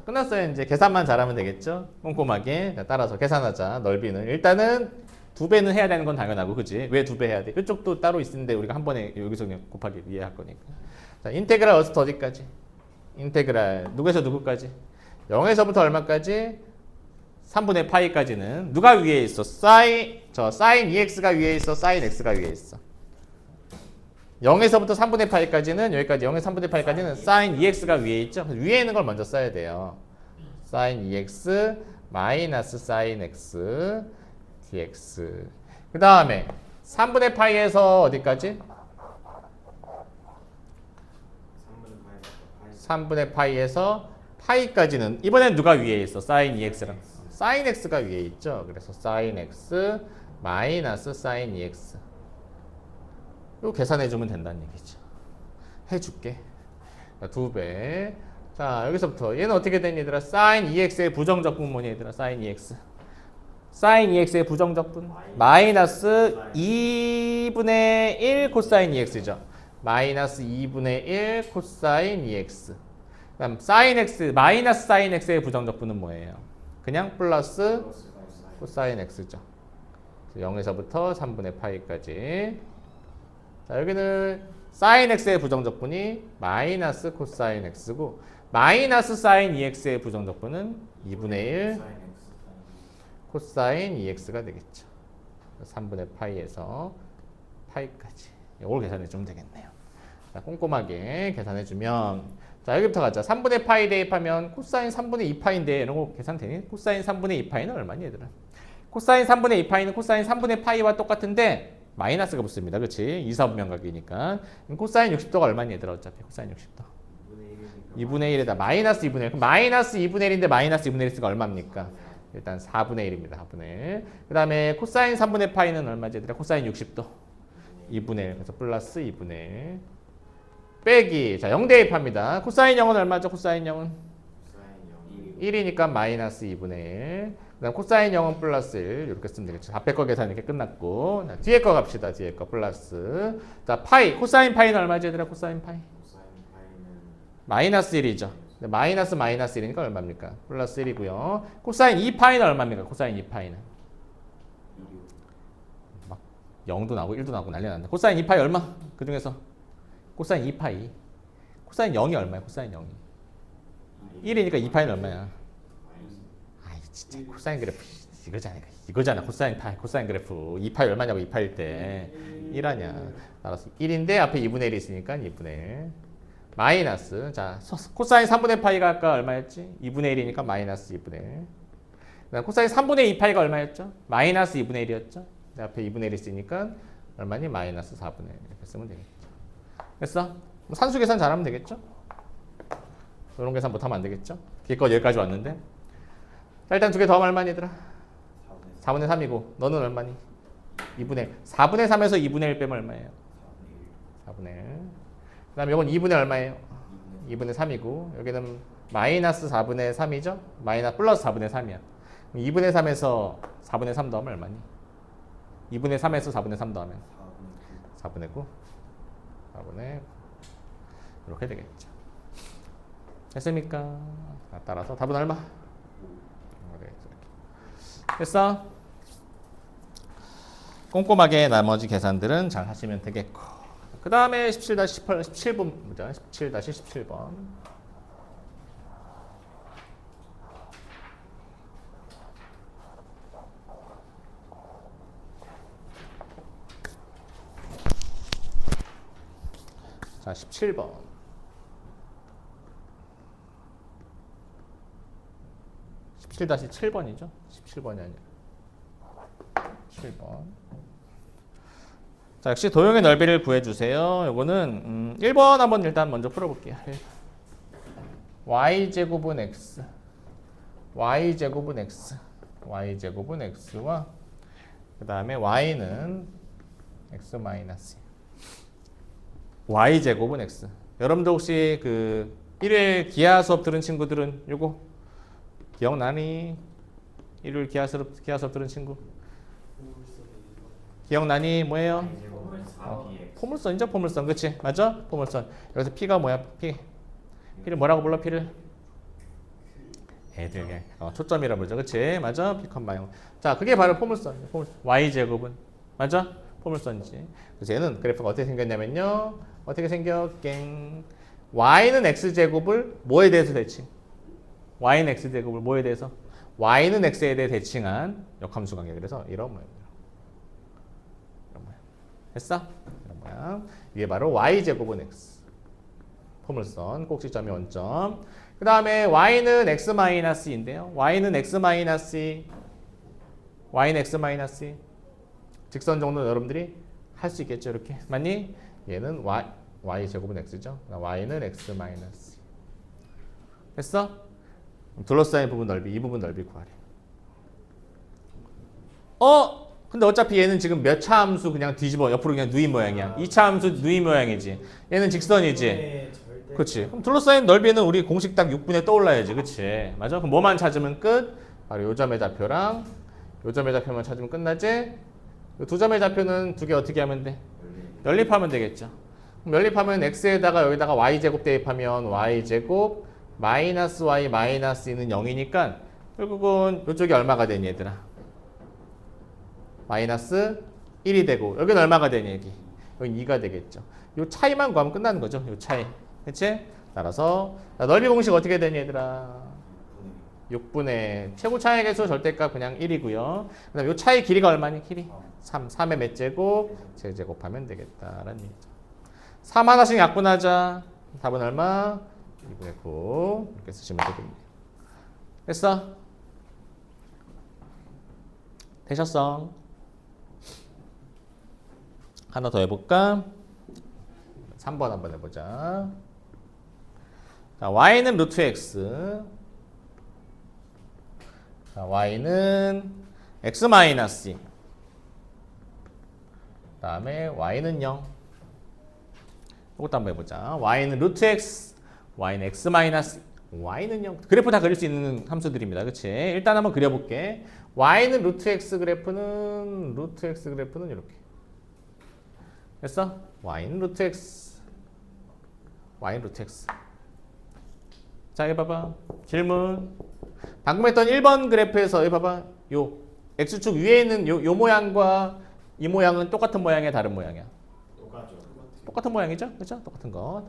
끝났어요. 이제 계산만 잘하면 되겠죠. 꼼꼼하게 따라서 계산하자. 넓이는 일단은 2배는 해야 되는 건 당연하고, 그지? 왜 2배 해야 돼? 이쪽도 따로 있는데 우리가 한 번에 여기서 그냥 곱하기 이해할 거니까. 자, 인테그랄 어디서 어디까지? 인테그랄 누구에서 누구까지? 0에서부터 얼마까지? 3분의 파이까지는 누가 위에 있어? sin 2x가 위에 있어? sin x가 위에 있어? 0에서부터 3분의 파이까지는 여기까지 0에서 3분의 파이까지는 sin 2x가 위에 있죠. 위에 있는 걸 먼저 써야 돼요. sin 2x 마이너스 sin x dx. 그 다음에 3분의 파이에서 어디까지? 3분의 파이에서 파이까지는 이번엔 누가 위에 있어? sin 2x랑 sin x가 위에 있죠. 그래서 sin x 마이너스 sin 2x. 이거 계산해주면 된다는 얘기죠. 해줄게. 2배. 자, 여기서부터 얘는 어떻게 된 얘들아? sin 2x의 부정적분 뭐니 얘들아? sin 2x. sin 2x의 부정적분 마이너스 2분의 1 cosine 2x죠. 마이너스 2분의 1 cosine 2x. 그다음 sin x 마이너스 sin x의 부정적분은 뭐예요? 그냥 플러스 cosine x죠. 0에서부터 3분의 파이까지. 자, 여기는 sin x의 부정적분이 마이너스 cosine x고 마이너스 sin 2x의 부정적분은 2분의 1 cosine 2x가 되겠죠. 3분의 파이에서 파이까지. 이걸 계산해 주면 되겠네요. 자, 꼼꼼하게 계산해 주면 자, 여기부터 가자. 3분의 파이 대입하면 cosine 3분의 2파인데 이런 거 계산되니? cosine 3분의 2파이는 얼마니 얘들아? 코사인 3분의 2파이는 코사인 3분의 파이와 똑같은데 마이너스가 붙습니다. 그렇지? 이사분면각이니까. 코사인 60도가 얼마니 얘들아 어차피 코사인 60도. 2분의 1에다 마이너스 2분의 1. 그럼 마이너스 2분의 1인데 마이너스 2분의 1가 얼마입니까? 일단 4분의 1입니다. 4분의 1. 그 다음에 코사인 3분의 파이는 얼마지 얘들아? 코사인 60도. 2분의 1. 그래서 플러스 2분의 1. 빼기. 자, 0 대입합니다. 코사인 0은 얼마죠? 코사인 0은? 1이니까 마이너스 2분의 1. 그 다음 코사인 0은 플러스 1. 이렇게 쓰면 되겠죠. 앞에 거 계산 이렇게 끝났고. 자, 뒤에 거 갑시다. 뒤에 거 플러스. 자, 파이. 코사인 파이는 얼마지 얘들아? 코사인 파이. 마이너스 1이죠. 마이너스 1이니까 얼마입니까? 플러스 1이고요. 코사인 2파이는 얼마입니까? 코사인 2파이는. 막 0도 나오고 1도 나오고 난리 났네. 코사인 2파이 얼마? 그 중에서 코사인 2파이. 코사인 0이 얼마야? 코사인 0이. 1이니까 2파이는 얼마야? 아이 진짜 코사인 그래프 이거잖아. 코사인 파이, 코사인 그래프. 2파이 얼마냐고 2파일 때 1하냐. 따라서 1인데 앞에 2분의 1이 있으니까 2분의 1. 마이너스. 자, 코사인 3분의 파이가 아까 얼마였지? 2분의 1이니까 마이너스 2분의 1. 그다음 코사인 3분의 2파이가 얼마였죠? 마이너스 2분의 1이었죠? 앞에 2분의 1이 있으니까 얼마니? 마이너스 4분의 1. 이렇게 쓰면 되겠죠. 됐어? 산수 계산 잘하면 되겠죠? 이런 계산 못하면 안 되겠죠? 기껏 여기까지 왔는데. 자, 일단 두 개 더하면 얼마니 얘들아? 4분의 3이고 너는 얼마니? 2분의 1. 4분의 3에서 2분의 1 빼면 얼마예요? 4분의 1. 그 다음에 이건 2분의 얼마예요? 2분의 3이고 여기는 마이너스 4분의 3이죠? 마이너스 플러스 4분의 3이야. 2분의 3에서 4분의 3 더하면 얼마니? 2분의 3에서 4분의 3 더하면 4분의 9. 4분의 9. 이렇게 되겠죠. 됐습니까? 따라서 답은 얼마? 됐어? 꼼꼼하게 나머지 계산들은 잘 하시면 되겠고. 그 다음에 17-18, 17번 문제, 17-17번. 자, 17번. 17-7번이죠? 17번이 아니라 7번. 자, 역시 도형의 넓이를 구해주세요. 요거는 1번 한번 일단 먼저 풀어볼게요. y제곱은 x, y제곱은 x, y제곱은 x와 그 다음에 y는 x 마이너스 y제곱은 x. 여러분들 혹시 그 1회 기하 수업 들은 친구들은 요거 기억나니? 1일 기하 수업 들은 친구 기억나니? 뭐예요? 포물선이죠? 포물선. 그치? 맞아? 포물선. 여기서 P가 뭐야? P를 뭐라고 불러? P를? 애들 초점이라 부르죠. 그치? 맞아? P, 요. 자, 그게 바로 포물선. Y제곱은 맞아? 포물선이지. 그래서 얘는 그래프가 어떻게 생겼냐면요. 어떻게 생겨? Y는 X제곱을 뭐에 대해서 대칭? Y는 X제곱을 뭐에 대해서? Y는 X에 대해 대칭한 역함수 관계. 그래서 이런 모양이에요. 됐어? 이런 모양. 이게 바로 Y제곱은 X. 포물선, 꼭지점이 원점. 그 다음에 Y는 X-인데요. Y는 X-2. Y는 X-2. 직선 정도는 여러분들이 할 수 있겠죠, 이렇게. 맞니? 얘는 Y제곱은 X죠. Y는 X-. 됐어? 둘러싸인 부분 넓이, 이 부분 넓이 구하래. 근데 어차피 얘는 지금 몇 차 함수 그냥 뒤집어 옆으로 그냥 누인 모양이야. 2차 함수 누인 모양이지. 얘는 직선이지. 그렇지. 그럼 둘러싸인 넓이는 우리 공식 딱 6분에 떠올라야지. 그렇지. 맞아? 그럼 뭐만 찾으면 끝? 바로 요 점의 좌표랑 요 점의 좌표만 찾으면 끝나지? 요 두 점의 좌표는 두 개 어떻게 하면 돼? 연립하면 되겠죠. 그럼 연립하면 x에다가 여기다가 y제곱 대입하면 y제곱 마이너스 y 마이너스 2는 0이니까 결국은 이쪽이 얼마가 되니 얘들아? 마이너스 1이 되고 여기는 얼마가 되니 여기? 여기 2가 되겠죠. 이 차이만 구하면 끝나는 거죠. 이 차이. 그치? 따라서 넓이 공식 어떻게 되니 얘들아? 6분의 최고 차이 계수 절대값 그냥 1이고요. 그 다음에 이 차이 길이가 얼마니? 길이? 3. 3의 몇 제곱? 제곱하면 되겠다라는 얘기죠. 3 하나씩 약분하자. 답은 얼마? 2분의 9. 이렇게 쓰시면 되겠네요. 됐어? 되셨어? 하나 더 해볼까? 3번 한번 해보자. 자, y는 루트 x. 자, y는 x 마이너스 2. 그 다음에 y는 0. 이것도 한번 해보자. y는 루트 x, y는 x 마이너스, y는 0. 그래프 다 그릴 수 있는 함수들입니다. 그치? 일단 한번 그려볼게. y는 루트 x 그래프는 이렇게. 됐어? y는 루트 x, y는 루트 x. 자, 여기 봐봐. 질문. 방금 했던 1번 그래프에서 여기 봐봐. 요 x축 위에 있는 요 모양과 이 모양은 똑같은 모양이야, 다른 모양이야? 똑같은 모양이죠? 그렇죠? 똑같은 거.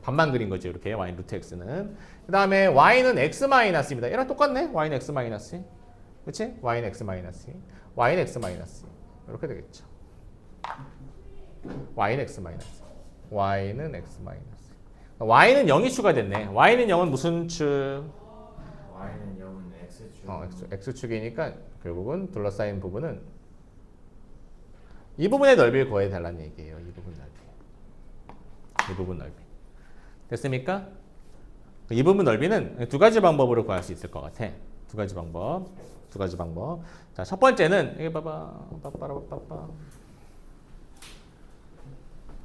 반만 그린 거죠. 이렇게 y 루트 x는. 그다음에 y는 x 마이너스입니다. 얘랑 똑같네. y는 x 마이너스. 그렇지? y는 x 마이너스. y는 x 마이너스. 이렇게 되겠죠. y는 x 마이너스. y는 x 마이너스. y는 0이 추가됐네. y는 0은 무슨 축? y는 0은 x축. x축이니까 결국은 둘러싸인 부분은 이 부분의 넓이를 구해달라는 얘기예요. 이 부분 넓이. 이 부분 넓이. 됐습니까? 이 부분 넓이는 두 가지 방법으로 구할 수 있을 것 같아. 두 가지 방법. 자, 첫 번째는 여기 봐봐.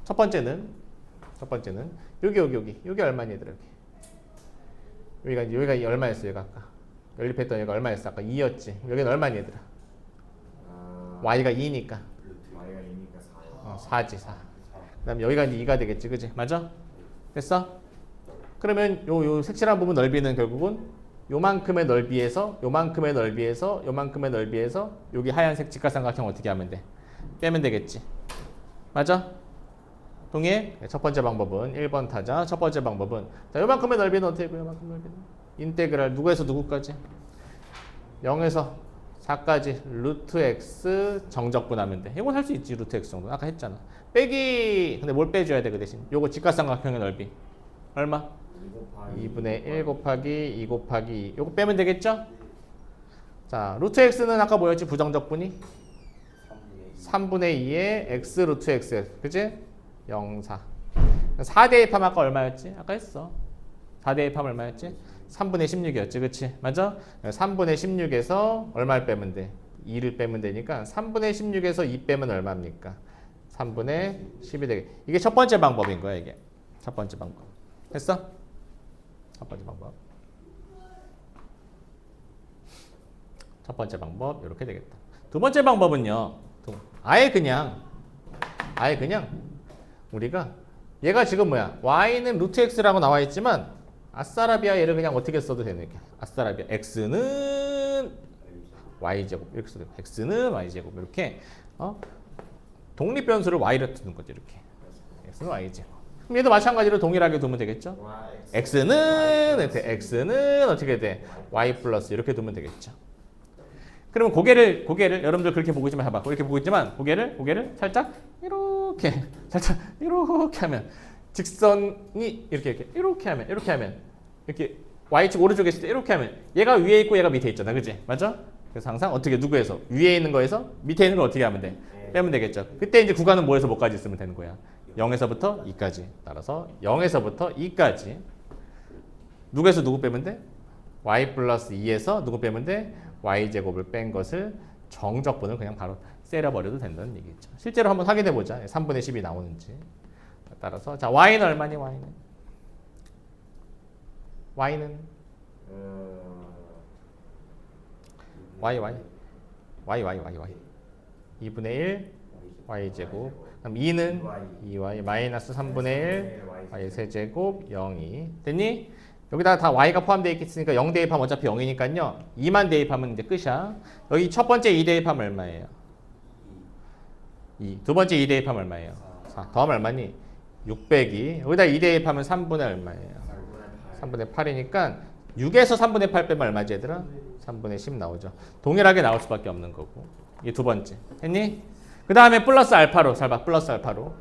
첫 번째는 여기 얼마니 얘들아? 여기가 얼마였어? 얘가 아까 연립했던 얘가 얼마였어? 아까 2였지. 여기는 얼마니 얘들아? y가 2니까. y가 2니까 4지 4. 그다음 여기가 이제 2가 되겠지, 그지? 맞아? 됐어? 그러면 요 색칠한 부분 넓이는 결국은 요만큼의 넓이에서 여기 하얀색 직각삼각형 어떻게 하면 돼? 빼면 되겠지. 맞아? 동의해? 첫 번째 방법은 1번 타자. 첫 번째 방법은 자, 요만큼의 넓이는 어떻게 해요? 요만큼 넓이는 인테그랄 누구에서 누구까지? 0에서 4까지 루트 x 정적분하면 돼. 이건 할 수 있지. 루트 x 정도. 아까 했잖아. 빼기. 근데 뭘 빼줘야 돼 그 대신? 요거 직각삼각형의 넓이 얼마? 2분의 1 곱하기 2 곱하기 2. 요거 빼면 되겠죠? 자, 루트 x는 아까 뭐였지? 부정적분이? 3분의 2의 x 루트 x. 그치? 0, 4. 4 대입하면 아까 얼마였지? 아까 했어. 4 대입하면 얼마였지? 3분의 16이었지. 그치? 맞아? 3분의 16에서 얼마를 빼면 돼? 2를 빼면 되니까 3분의 16에서 2 빼면 얼마입니까? 3분의 10이 되게. 이게 첫 번째 방법인 거야, 이게. 첫 번째 방법. 됐어? 첫 번째 방법. 첫 번째 방법 이렇게 되겠다. 두 번째 방법은요. 아예 그냥 우리가 얘가 지금 뭐야? y는 루트 x라고 나와 있지만 아싸라비아 얘를 그냥 어떻게 써도 되는 게 아싸라비아 x는 y제곱 이렇게 써도 되고 x는 y제곱 이렇게 독립변수를 y로 두는 거죠. 이렇게 x는 y제곱. 그럼 얘도 마찬가지로 동일하게 두면 되겠죠? x는 어떻게 돼? y 플러스 이렇게 두면 되겠죠. 그러면 고개를 여러분들 그렇게 보고 있지만 해봐. 이렇게 보고 있지만 고개를 살짝 이렇게 하면 직선이 이렇게 하면 이렇게 y축 오른쪽에 있을 때 이렇게 하면 얘가 위에 있고 얘가 밑에 있잖아. 그지? 맞아? 그래서 항상 어떻게 누구에서 위에 있는 거에서 밑에 있는 걸 어떻게 하면 돼? 빼면 되겠죠. 그때 이제 구간은 뭐에서 뭐까지 있으면 되는 거야? 0에서부터 2까지. 따라서 0에서부터 2까지. 누구에서 누구 빼면 돼? y 플러스 2에서 누구 빼면 돼? y제곱을 뺀 것을 정적분을 그냥 바로 때려버려도 된다는 얘기죠. 실제로 한번 확인해 보자. 3분의 10이 나오는지. 따라서 자 y는 얼마니? y는 y 2분의 1 y제곱. 그럼 2는 2y 마이너스 3분의 1 y 세제곱 0이 됐니? 여기다가 다 y가 포함되어 있으니까 0 대입하면 어차피 0이니까요. 2만 대입하면 이제 끝이야. 여기 첫 번째 2 대입하면 얼마예요? 2. 두 번째 2 대입하면 얼마예요? 4. 더하면 얼마니? 600이. 여기다 2 대입하면 3분의 얼마예요? 3분의 8이니까 6에서 3분의 8 빼면 얼마지 얘들아? 3분의 10 나오죠. 동일하게 나올 수밖에 없는 거고. 이게 두 번째. 했니? 그 다음에 플러스 알파로. 잘 봐. 플러스 알파로.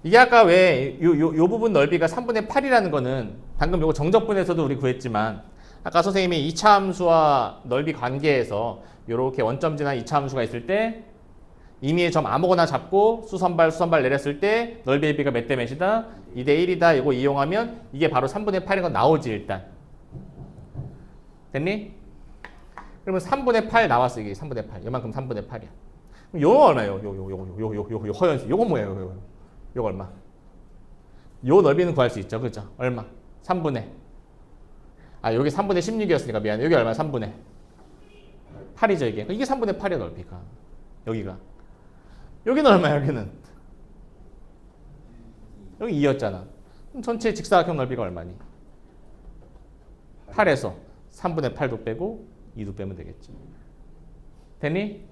이게 아까 왜 요 부분 넓이가 3분의 8이라는 거는 방금 요거 정적분에서도 우리 구했지만 아까 선생님이 2차 함수와 넓이 관계에서 이렇게 원점 지난 2차 함수가 있을 때 임의의 점 아무거나 잡고 수선발 내렸을 때 넓이의 비가 몇 대 몇이다? 2대 1이다. 이거 이용하면 이게 바로 3분의 8인 거 나오지 일단. 됐니? 그러면 3분의 8 나왔어. 이게 3분의 8. 이만큼 3분의 8이야. 그럼 요거 얼마예요? 요 허연수. 요거 뭐예요? 요거 얼마? 요 넓이는 구할 수 있죠. 그죠? 얼마? 3분의. 여기 3분의 16이었으니까 미안해. 여기 얼마? 3분의 8이죠, 이게. 이게 3분의 8이야, 넓이가. 여기가. 여기는 얼마야, 여기는? 여기 2였잖아. 그럼 전체 직사각형 넓이가 얼마니? 8에서 3분의 8도 빼고 2도 빼면 되겠지. 됐니?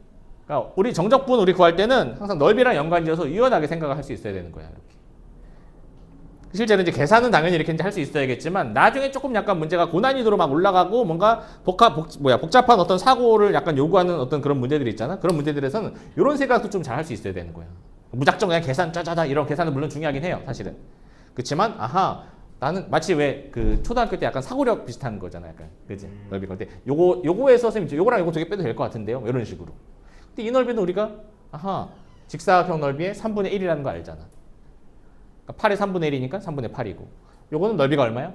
그러니까 우리 정적분 우리 구할 때는 항상 넓이랑 연관지어서 유연하게 생각을 할 수 있어야 되는 거야. 이렇게. 실제로 이제 계산은 당연히 이렇게 할 수 있어야겠지만 나중에 조금 약간 문제가 고난이도로 막 올라가고 뭔가 복잡한 어떤 사고를 약간 요구하는 어떤 그런 문제들이 있잖아. 그런 문제들에서는 이런 생각도 좀 잘 할 수 있어야 되는 거야. 무작정 그냥 계산 짜자다 이런 계산은 물론 중요하긴 해요, 사실은. 그렇지만 나는 마치 왜 그 초등학교 때 약간 사고력 비슷한 거잖아, 약간 그지? 넓이 건데 요거에서 선생님 요거랑 요거 2개 빼도 될 것 같은데요, 이런 식으로. 근데 이 넓이는 우리가 직사각형 넓이의 3분의 1이라는 거 알잖아. 그러니까 8의 3분의 1이니까 3분의 8이고 요거는 넓이가 얼마야?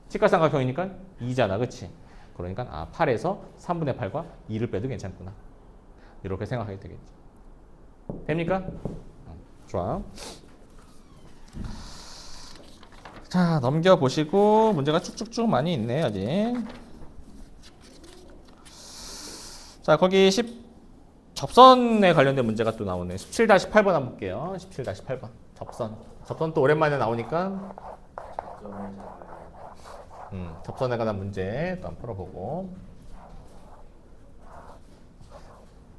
직각삼각형이니까 2잖아, 그치? 그러니까 8에서 3분의 8과 2를 빼도 괜찮구나. 이렇게 생각하게 되겠지. 됩니까? 좋아. 자, 넘겨보시고 문제가 쭉쭉쭉 많이 있네, 아직. 자, 거기 접선에 관련된 문제가 또 나오네. 17-8번 한번 볼게요. 17-8번. 접선 또 오랜만에 나오니까 접선에 관한 문제 또 한번 풀어보고.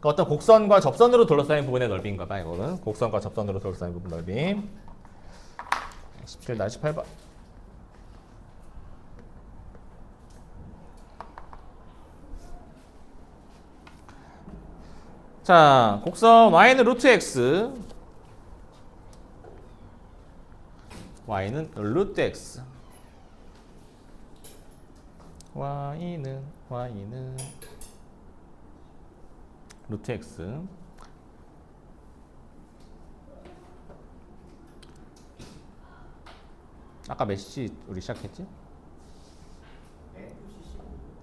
그러니까 어떤 곡선과 접선으로 둘러싸인 부분의 넓이인가 봐. 이거는 곡선과 접선으로 둘러싸인 부분 넓이. 17-8번. 자, 곡선 y는 루트 x, y는 루트 x, y는 루트 x. 아까 몇 시 우리 시작했지?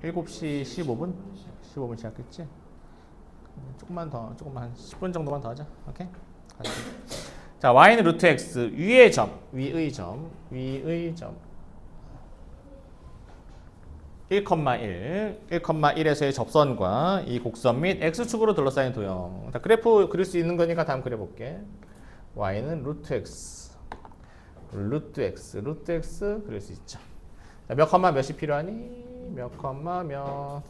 7시 15분? 15분 시작했지? 조금만 한 10분 정도만 더 하자. 오케이? 자, y는 루트 x, 위의 점 1,1, 1,1에서의 접선과 이 곡선 및 x축으로 둘러싸인 도형. 자, 그래프 그릴 수 있는 거니까 다음 그려볼게. y는 루트 x 그릴 수 있죠. 자, 몇 컴마 몇이 필요하니? 몇 컴마 몇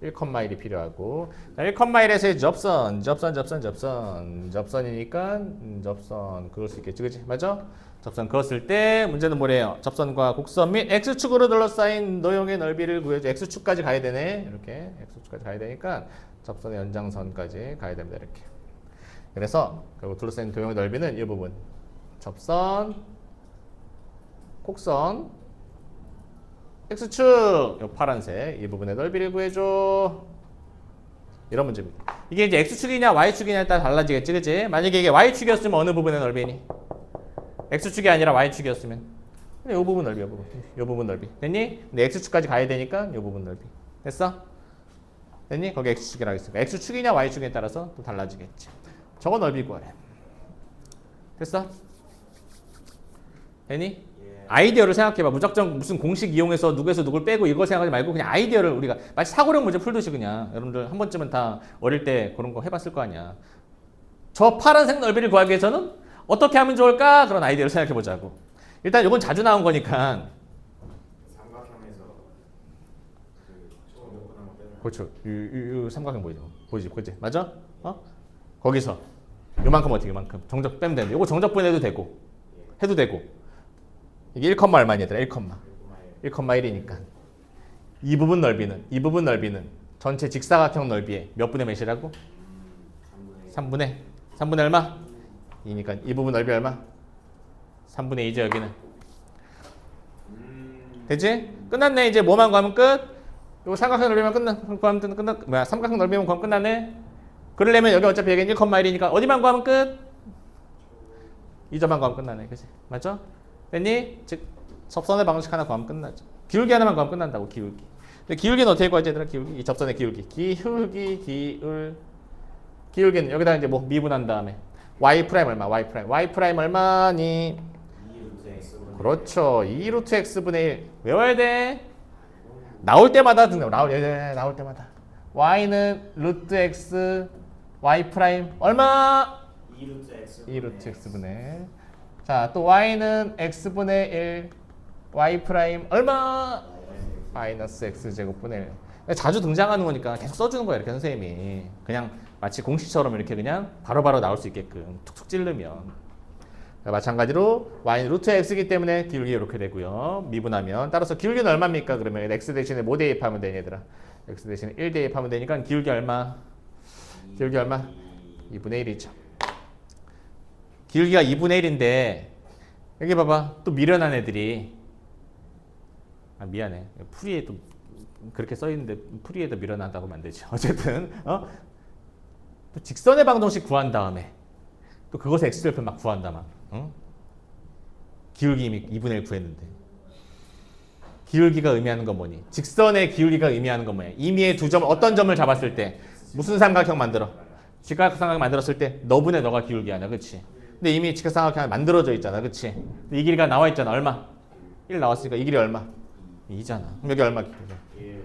1,1이 필요하고, 자, 1,1에서의 접선이니까 접선 그럴 수 있겠지, 그치? 맞아? 접선 그었을 때 문제는 뭐래요? 접선과 곡선 및 x축으로 둘러싸인 도형의 넓이를 구해줘. x축까지 가야 되네. 이렇게 x축까지 가야 되니까 접선의 연장선까지 가야 됩니다. 이렇게. 그래서 결국 둘러싸인 도형의 넓이는 이 부분. 접선, 곡선, x축, 요 파란색 이 부분의 넓이를 구해줘. 이런 문제입니다. 이게 이제 x축이냐 y축이냐에 따라 달라지겠지, 그치? 만약에 이게 y축이었으면 어느 부분의 넓이니? x축이 아니라 y축이었으면 요 부분 넓이, 요 부분 넓이. 됐니? 근데 x축까지 가야 되니까 요 부분 넓이. 됐어? 됐니? 거기 x축이라고 했으니까 x축이냐 y축에 따라서 또 달라지겠지. 저거 넓이 구하래. 됐어? 됐니? 아이디어를 생각해봐. 무작정 무슨 공식 이용해서 누구에서 누굴 빼고 이걸 생각하지 말고 그냥 아이디어를 우리가 마치 사고력 문제 풀듯이 그냥 여러분들 한 번쯤은 다 어릴 때 그런 거 해봤을 거 아니야. 저 파란색 넓이를 구하기 위해서는 어떻게 하면 좋을까? 그런 아이디어를 생각해보자고. 일단 이건 자주 나온 거니까. 삼각형에서 그렇죠. 이 삼각형 보이지? 그치? 맞아? 거기서 요만큼 어떻게 요만큼 정적 빼면 되는데 요거 정적분 해도 되고 이게 1, 얼마니 얘들아? 1,1이니까 이 부분 넓이는 전체 직사각형 넓이의 몇 분의 몇이라고? 3분의 얼마? 2니까 이 부분 넓이 얼마? 3분의 2죠 여기는. 되지? 끝났네. 이제 뭐만 구하면 끝? 이거 삼각형 넓이만 삼각형 넓이만 구하면 끝나네. 그러려면 여기 어차피 여기 1,1이니까 어디만 구하면 끝? 이 점만 구하면 끝나네. 그치? 맞죠? 됐니? 즉 접선의 방정식 하나 구하면 끝나죠. 기울기 하나만 구하면 끝난다고. 기울기. 근데 기울기는 어떻게 구하지 얘들아? 기울기. 이 접선의 기울기. 기울기는 여기다 이제 뭐 미분한 다음에 y 프라임 얼마? y 프라임 얼마니? 2루트 x분의 그렇죠. 2 루트 x분의 1 외워야 돼. 나올 때마다 나올 때마다 y는 루트 x y 프라임 얼마? 2루트 x 2 루트 x분의 자, 또 y는 x분의 1 y 프라임 얼마? 마이너스 x제곱분의 1. 자주 등장하는 거니까 계속 써주는 거야 이렇게 선생님이. 그냥 마치 공식처럼 이렇게 그냥 바로바로 나올 수 있게끔 툭툭 찌르면. 마찬가지로 y는 루트 x이기 때문에 기울기 이렇게 되고요. 미분하면 따라서 기울기는 얼마입니까? 그러면 x 대신에 뭐 대입하면 되니 얘들아? x 대신에 1 대입하면 되니까 기울기 얼마? 기울기 얼마? 2분의 1이죠. 기울기가 2분의 1인데 여기 봐봐. 또 미련한 애들이 미안해. 풀이에 또 그렇게 써있는데 풀이에도 미련하다고 하면 안 되죠. 어쨌든 또 직선의 방정식 구한 다음에 또 그것의 x절편 막 구한다 막. 기울기 이미 2분의 1 구했는데 기울기가 의미하는 건 뭐니? 직선의 기울기가 의미하는 건 뭐야? 임의의 두 점 어떤 점을 잡았을 때 무슨 삼각형 만들어? 직각삼각형 만들었을 때 너분의 너가 기울기 아니야, 그렇지? 근데 이미 직각삼각형 만들어져 있잖아, 그렇지? 이 길이가 나와 있잖아, 얼마? 1 나왔으니까 이 길이 얼마? 2잖아. 그럼 여기 얼마 길이야?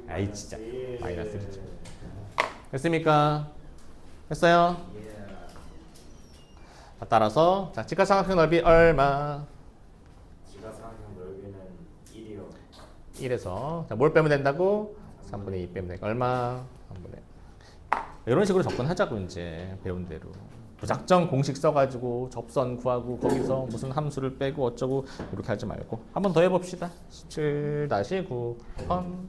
아이 진짜 마이너스 1이죠. 됐습니까? 됐어요? 따라서 자, 직각삼각형 넓이 얼마? 직각삼각형 넓이는 1이요. 1에서 자, 뭘 빼면 된다고? 3분의 2 빼면 되니까 얼마? 3분의 이런 식으로 접근하자고 이제 배운 대로. 무작정 공식 써가지고 접선 구하고 거기서 무슨 함수를 빼고 어쩌고 이렇게 하지 말고 한 번 더 해봅시다. 17-9번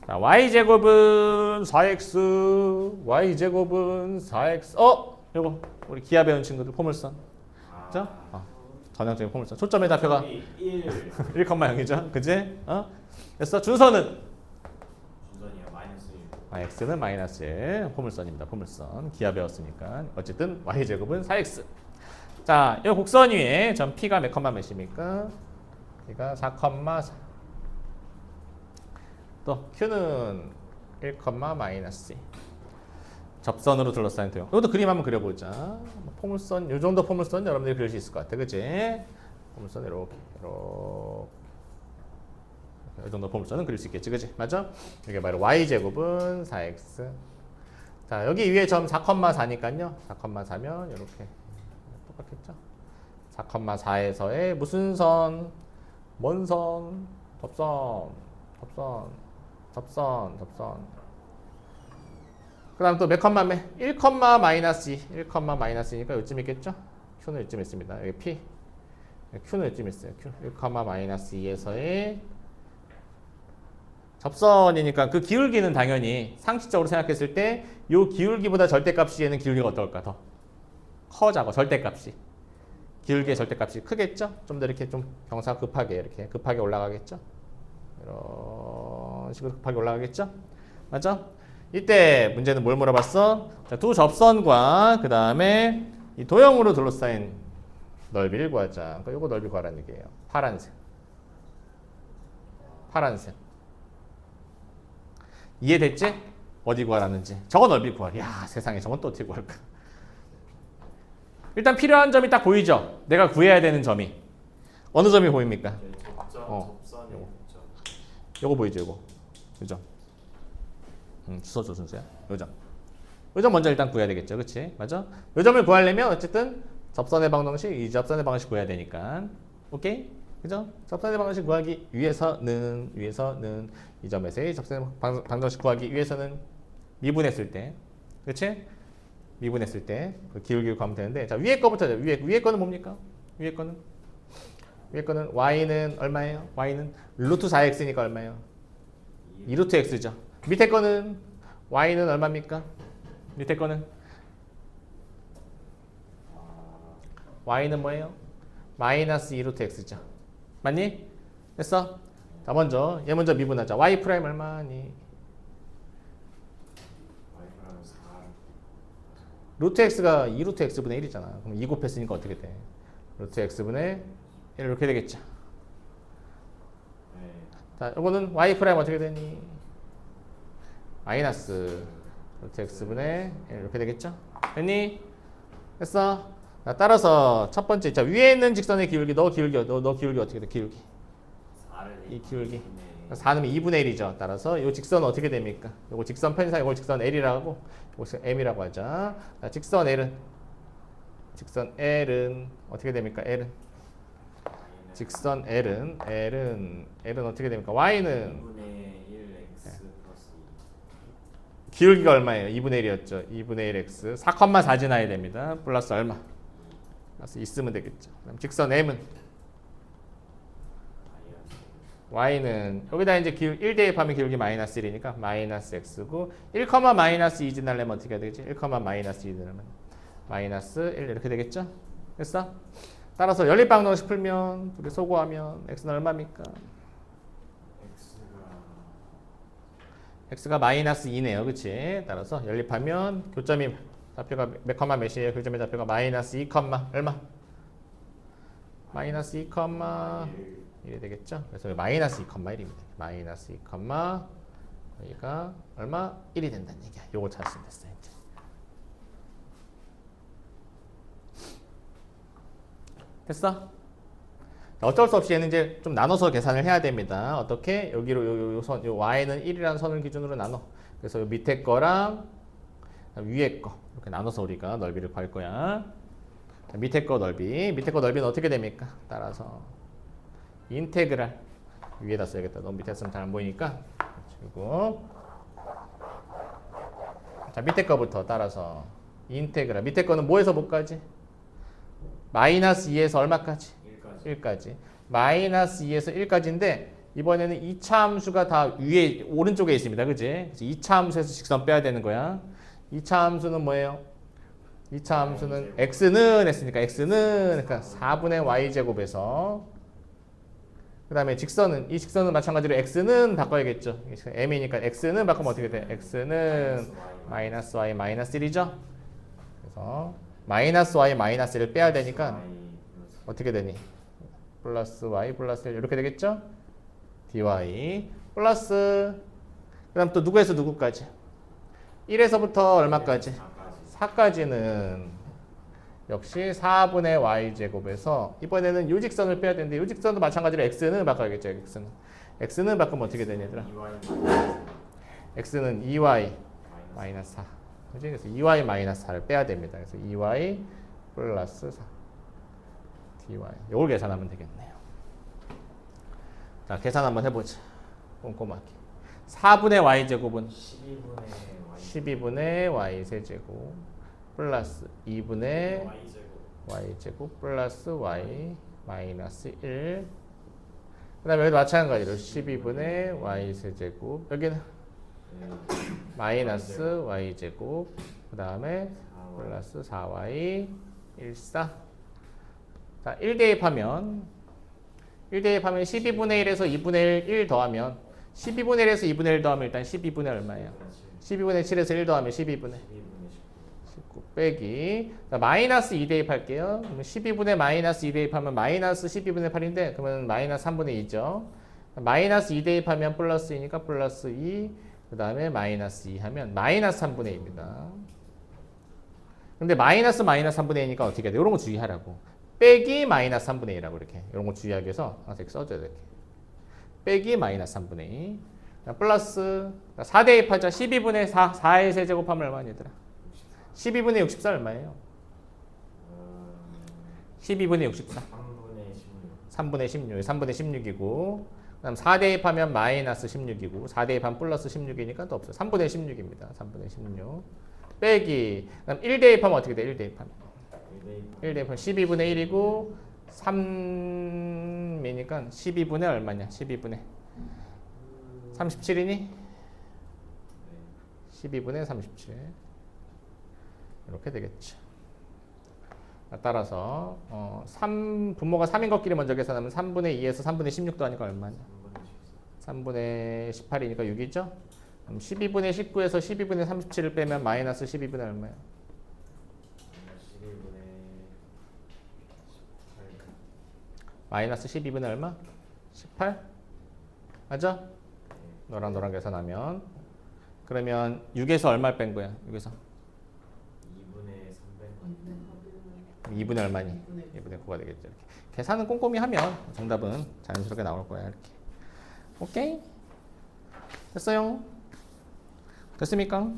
자, y제곱은 4x y제곱은 4x 요거 우리 기하 배운 친구들 포물선 그죠? 전형적인 포물선 초점의 좌표가 1,0이죠 그지? 됐어? 준선은? 준선이요. 마이너스 1. x는 마이너스 1 포물선입니다. 포물선 기하 배웠으니까 어쨌든 y제곱은 4x 자, 이 곡선 위에 전 p가 몇 컴마 몇입니까? p가 4,4 또 q는 1, 마이너스 2 접선으로 둘러싸인 도형. 이것도 그림 한번 그려보자. 포물선, 이 정도 포물선 여러분들이 그릴 수 있을 것 같아, 그치? 포물선 이렇게 이 정도 포물선은 그릴 수 있겠지, 그치? 맞아? 이게 바로 y제곱은 4x. 자, 여기 위에 점 4,4니까요. 4,4면 이렇게 똑같겠죠? 4,4에서의 무슨 선? 뭔 선? 접선. 그 다음 또 몇 컴마 몇? 1, 마이너스 2. 1, 마이너스니까 요쯤 있겠죠? Q는 요쯤 있습니다. 여기 P. Q는 요쯤 있어요. Q. 1, 마이너스 2에서의 접선이니까 그 기울기는 당연히 상식적으로 생각했을 때 이 기울기보다 절대값이에는 기울기가 어떨까? 더 커자고 절대값이. 기울기의 절대값이 크겠죠? 좀 더 이렇게 좀 경사가 급하게 올라가겠죠? 이런 식으로 급하게 올라가겠죠? 맞죠? 이때 문제는 뭘 물어봤어? 자, 두 접선과 그 다음에 이 도형으로 둘러싸인 넓이를 구하자. 그러니까 요거 넓이 구하라는 얘기예요. 파란색. 이해됐지? 어디 구하라는지. 저거 넓이 구하라. 야, 세상에 저건 또 어떻게 구할까? 일단 필요한 점이 딱 보이죠? 내가 구해야 되는 점이. 어느 점이 보입니까? 접선이 있죠. 요거 보이죠, 요거. 그죠? 주워줘, 순수야. 요점. 요점 먼저 일단 구해야 되겠죠, 그치? 맞아? 요점을 구하려면 어쨌든 접선의 방정식, 이 접선의 방정식 구해야 되니까. 오케이? 그죠? 접선의 방정식 구하기 위해서는 이 점에서의 접선의 방정식 구하기 위해서는 미분했을 때, 그치? 미분했을 때 그 기울기를 구하면 되는데, 자, 위에 거부터 하자. 위에 거는 뭡니까? 위에 거는 y는 얼마예요? y는 루트 4x니까 얼마예요? 2루트 x죠. 밑에 거는 y는 얼마입니까? 밑에 거는 y는 뭐예요? 마이너스 2 루트 x죠. 맞니? 됐어? 자, 먼저 얘 먼저 미분하자. y 프라임 얼마니? 와이프라면 4 루트 x가 2 루트 x분의 1이잖아. 그럼 2 곱했으니까 어떻게 돼? 루트 x분의 1 이렇게 되겠죠. 네. 자, 이거는 y 프라임 어떻게 되니? 마이너스 루트 x분의 1 이렇게 되겠죠? 됐니? 됐어? 자, 따라서 첫 번째, 자, 위에 있는 직선의 기울기, 너 기울기 어떻게 돼? 기울기. 4를 이 기울기. 4는 2분의 1이죠. 따라서 이 직선은 어떻게 됩니까? 이거 직선 편상, 이걸 직선 L이라고 하고, 이거 M이라고 하자. 자, 직선 L은 어떻게 됩니까? 직선 L은 어떻게 됩니까? Y는 2분의 1 x 플러스 2 기울기가 얼마예요? 2분의 1이었죠. 2분의 1 x 4,4 지나야 됩니다. 플러스 얼마? 플러스 2 쓰면 되겠죠. 그럼 직선 M은 Y는 여기다 이제 1 대입하면 기울기 마이너스 1이니까 마이너스 x고 1, 마이너스 2 지나려면 어떻게 해야 되겠지? 1, 마이너스 2 지나려면 마이너스 1 이렇게 되겠죠? 됐어? 따라서 연립방정식 풀면 둘이 소거하면 x는 얼마입니까? x가 마이너스 2네요. 그치? 따라서 연립하면 교점이 좌표가 몇 컴마 몇이에요? 교점의 좌표가 마이너스 2 컴마 얼마? 마이너스 2 컴마 1이 되겠죠? 그래서 마이너스 2 컴마 1입니다. 마이너스 2 컴마 여기가 얼마? 1이 된다는 얘기야. 요거 찾으면 됐어요. 이제. 됐어? 어쩔 수 없이 얘는 이제 좀 나눠서 계산을 해야 됩니다. 어떻게? 여기로 요 선, 요 y는 1이라는 선을 기준으로 나눠. 그래서 요 밑에 거랑 위에 거 이렇게 나눠서 우리가 넓이를 구할 거야. 자, 밑에 거 넓이는 어떻게 됩니까? 따라서 인테그랄 위에다 써야겠다. 너무 밑에 쓰면 잘 안 보이니까. 그리고 자, 밑에 거부터 따라서 인테그랄. 밑에 거는 뭐에서 뭐까지? 마이너스 2에서 얼마까지? 1까지. 마이너스 2에서 1까지인데 이번에는 2차 함수가 다 위에 오른쪽에 있습니다. 그지? 그래서 2차 함수에서 직선 빼야 되는 거야. 2차 함수는 뭐예요? 2차 함수는 x는 했으니까 x는 그러니까 4분의 y제곱에서 그 다음에 직선은 이 직선은 마찬가지로 x는 바꿔야겠죠. m이니까 x는 바꾸면 어떻게 돼? x는 마이너스 y 마이너스 1이죠. 그래서 마이너스 y 마이너스 1을 빼야 되니까 어떻게 되니? 플러스 y 플러스 1 이렇게 되겠죠? dy 플러스 그 다음 또 누구에서 누구까지? 1에서부터 얼마까지? 4까지는 역시 4분의 y제곱에서 이번에는 요 직선을 빼야 되는데 요 직선도 마찬가지로 x는 바꿔야겠죠. x는 바꾸면 어떻게 되니 얘들아? x는 2y 마이너스 4 그치? 그래서 2y 마이너스 4를 빼야 됩니다. 그래서 2y 플러스 4 dy 요걸 계산하면 되겠네요. 자, 계산 한번 해보자. 꼼꼼하게 4분의 y제곱은 12분의 y 세제곱 플러스 2분의 y제곱 플러스 y 마이너스 1 그 다음에 여기도 마찬가지로 12분의 y 세제곱 여기는 마이너스 y제곱 그 다음에 플러스 4y 14 자, 1 대입하면 12분의 1에서 2분의 1 더하면 12분의 1에서 2분의 1 더하면 일단 12분의 얼마예요? 12분의 7에서 1 더하면 12분의 19 빼기 자, 마이너스 2 대입할게요. 그러면 12분의 마이너스 2 대입하면 마이너스 12분의 8인데 그러면 마이너스 3분의 2죠. 마이너스 2 대입하면 플러스 2니까 플러스 2 그 다음에 마이너스 2 하면 마이너스 3분의 2입니다. 근데 마이너스 3분의 2니까 어떻게 해야 돼? 이런 거 주의하라고. 빼기 마이너스 3분의 2라고 이렇게 이런 거 주의하기 위해서 항상 이렇게 써줘야 돼. 이렇게. 빼기 마이너스 3분의 2 플러스 4 대입하자. 12분의 4 4의 세제곱하면 얼마니 얘들아? 12분의 64 얼마예요? 12분의 64 3분의 16 3분의 16이고 그 다음 4 대입하면 마이너스 16이고 4 대입하면 플러스 16이니까 또 없어요. 3분의 16입니다. 3분의 16 빼기 그 다음 1 대입하면 어떻게 돼? 1 대입하면 1 대입하면 12분의 1이고 3이니까 12분의 얼마냐? 12분의 37이니? 12분의 37 이렇게 되겠죠. 따라서 3 분모가 3인 것끼리 먼저 계산하면 3분의 2에서 3분의 16도 하니까 얼마냐? 3분의 18이니까 6이죠? 그럼 12분의 19에서 12분의 37을 빼면 마이너스 12분의 얼마야? 11분의 18. 마이너스 12분의 얼마? 18? 맞아? 너랑 계산하면 그러면 6에서 얼마를 뺀 거야? 6에서 2분의 300. 2분의 얼마니? 2분의 9가 되겠죠. 이렇게. 계산은 꼼꼼히 하면 정답은 자연스럽게 나올 거야. 이렇게. 오케이? 됐어요? 됐습니까?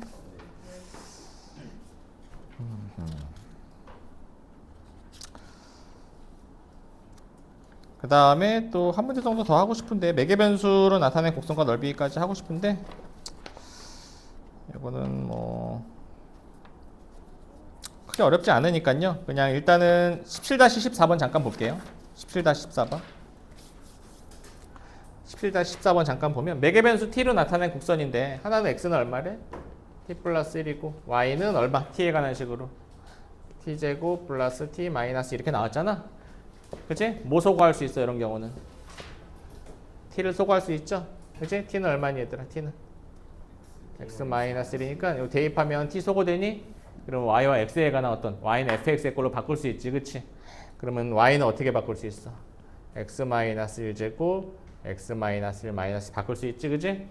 그 다음에 또 한 문제 정도 더 하고 싶은데 매개 변수로 나타낸 곡선과 넓이까지 하고 싶은데 이거는 뭐 크게 어렵지 않으니까요. 그냥 일단은 17-14번 잠깐 볼게요. 17-14번. 17-14번 잠깐 보면 매개 변수 t로 나타낸 곡선인데 하나는 x는 얼마래? t 플러스 1이고 y는 얼마? t에 관한 식으로 t제곱 플러스 t 마이너스 이렇게 나왔잖아. 그치? 뭐 소거할 수 있어 이런 경우는? t를 소거할 수 있죠? 그치? t는 얼마니 얘들아? t는 x 마이너스 1이니까 이거 대입하면 t 소거되니? 그럼 y와 x에 관한 어떤 y는 fx의 꼴로 바꿀 수 있지. 그치? 그러면 y는 어떻게 바꿀 수 있어? x 마이너스 1제곱 x 마이너스 1 마이너스 바꿀 수 있지. 그치?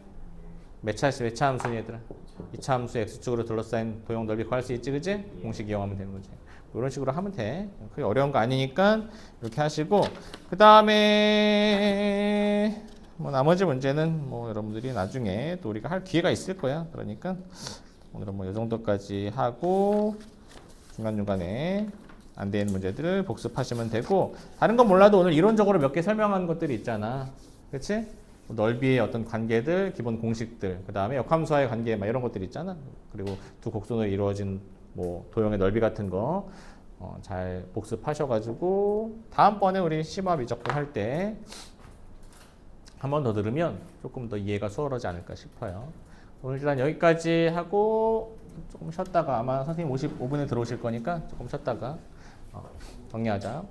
몇 차 함수니 얘들아? 2차 함수 x축으로 둘러싸인 도형 넓이 구할 수 있지. 그치? 공식 이용하면 되는 거지. 이런 식으로 하면 돼. 그게 어려운 거 아니니까 이렇게 하시고 그 다음에 뭐 나머지 문제는 뭐 여러분들이 나중에 또 우리가 할 기회가 있을 거야. 그러니까 오늘은 뭐 이 정도까지 하고 중간중간에 안 되는 문제들을 복습하시면 되고 다른 건 몰라도 오늘 이론적으로 몇 개 설명한 것들이 있잖아. 그렇지? 넓이의 어떤 관계들, 기본 공식들, 그 다음에 역함수와의 관계 막 이런 것들 있잖아. 그리고 두 곡선으로 이루어진 뭐 도형의 넓이 같은 거 잘 복습하셔가지고 다음번에 우리 심화 미적분 할 때 한 번 더 들으면 조금 더 이해가 수월하지 않을까 싶어요. 오늘 일단 여기까지 하고 조금 쉬었다가 아마 선생님 55분에 들어오실 거니까 조금 쉬었다가 정리하자.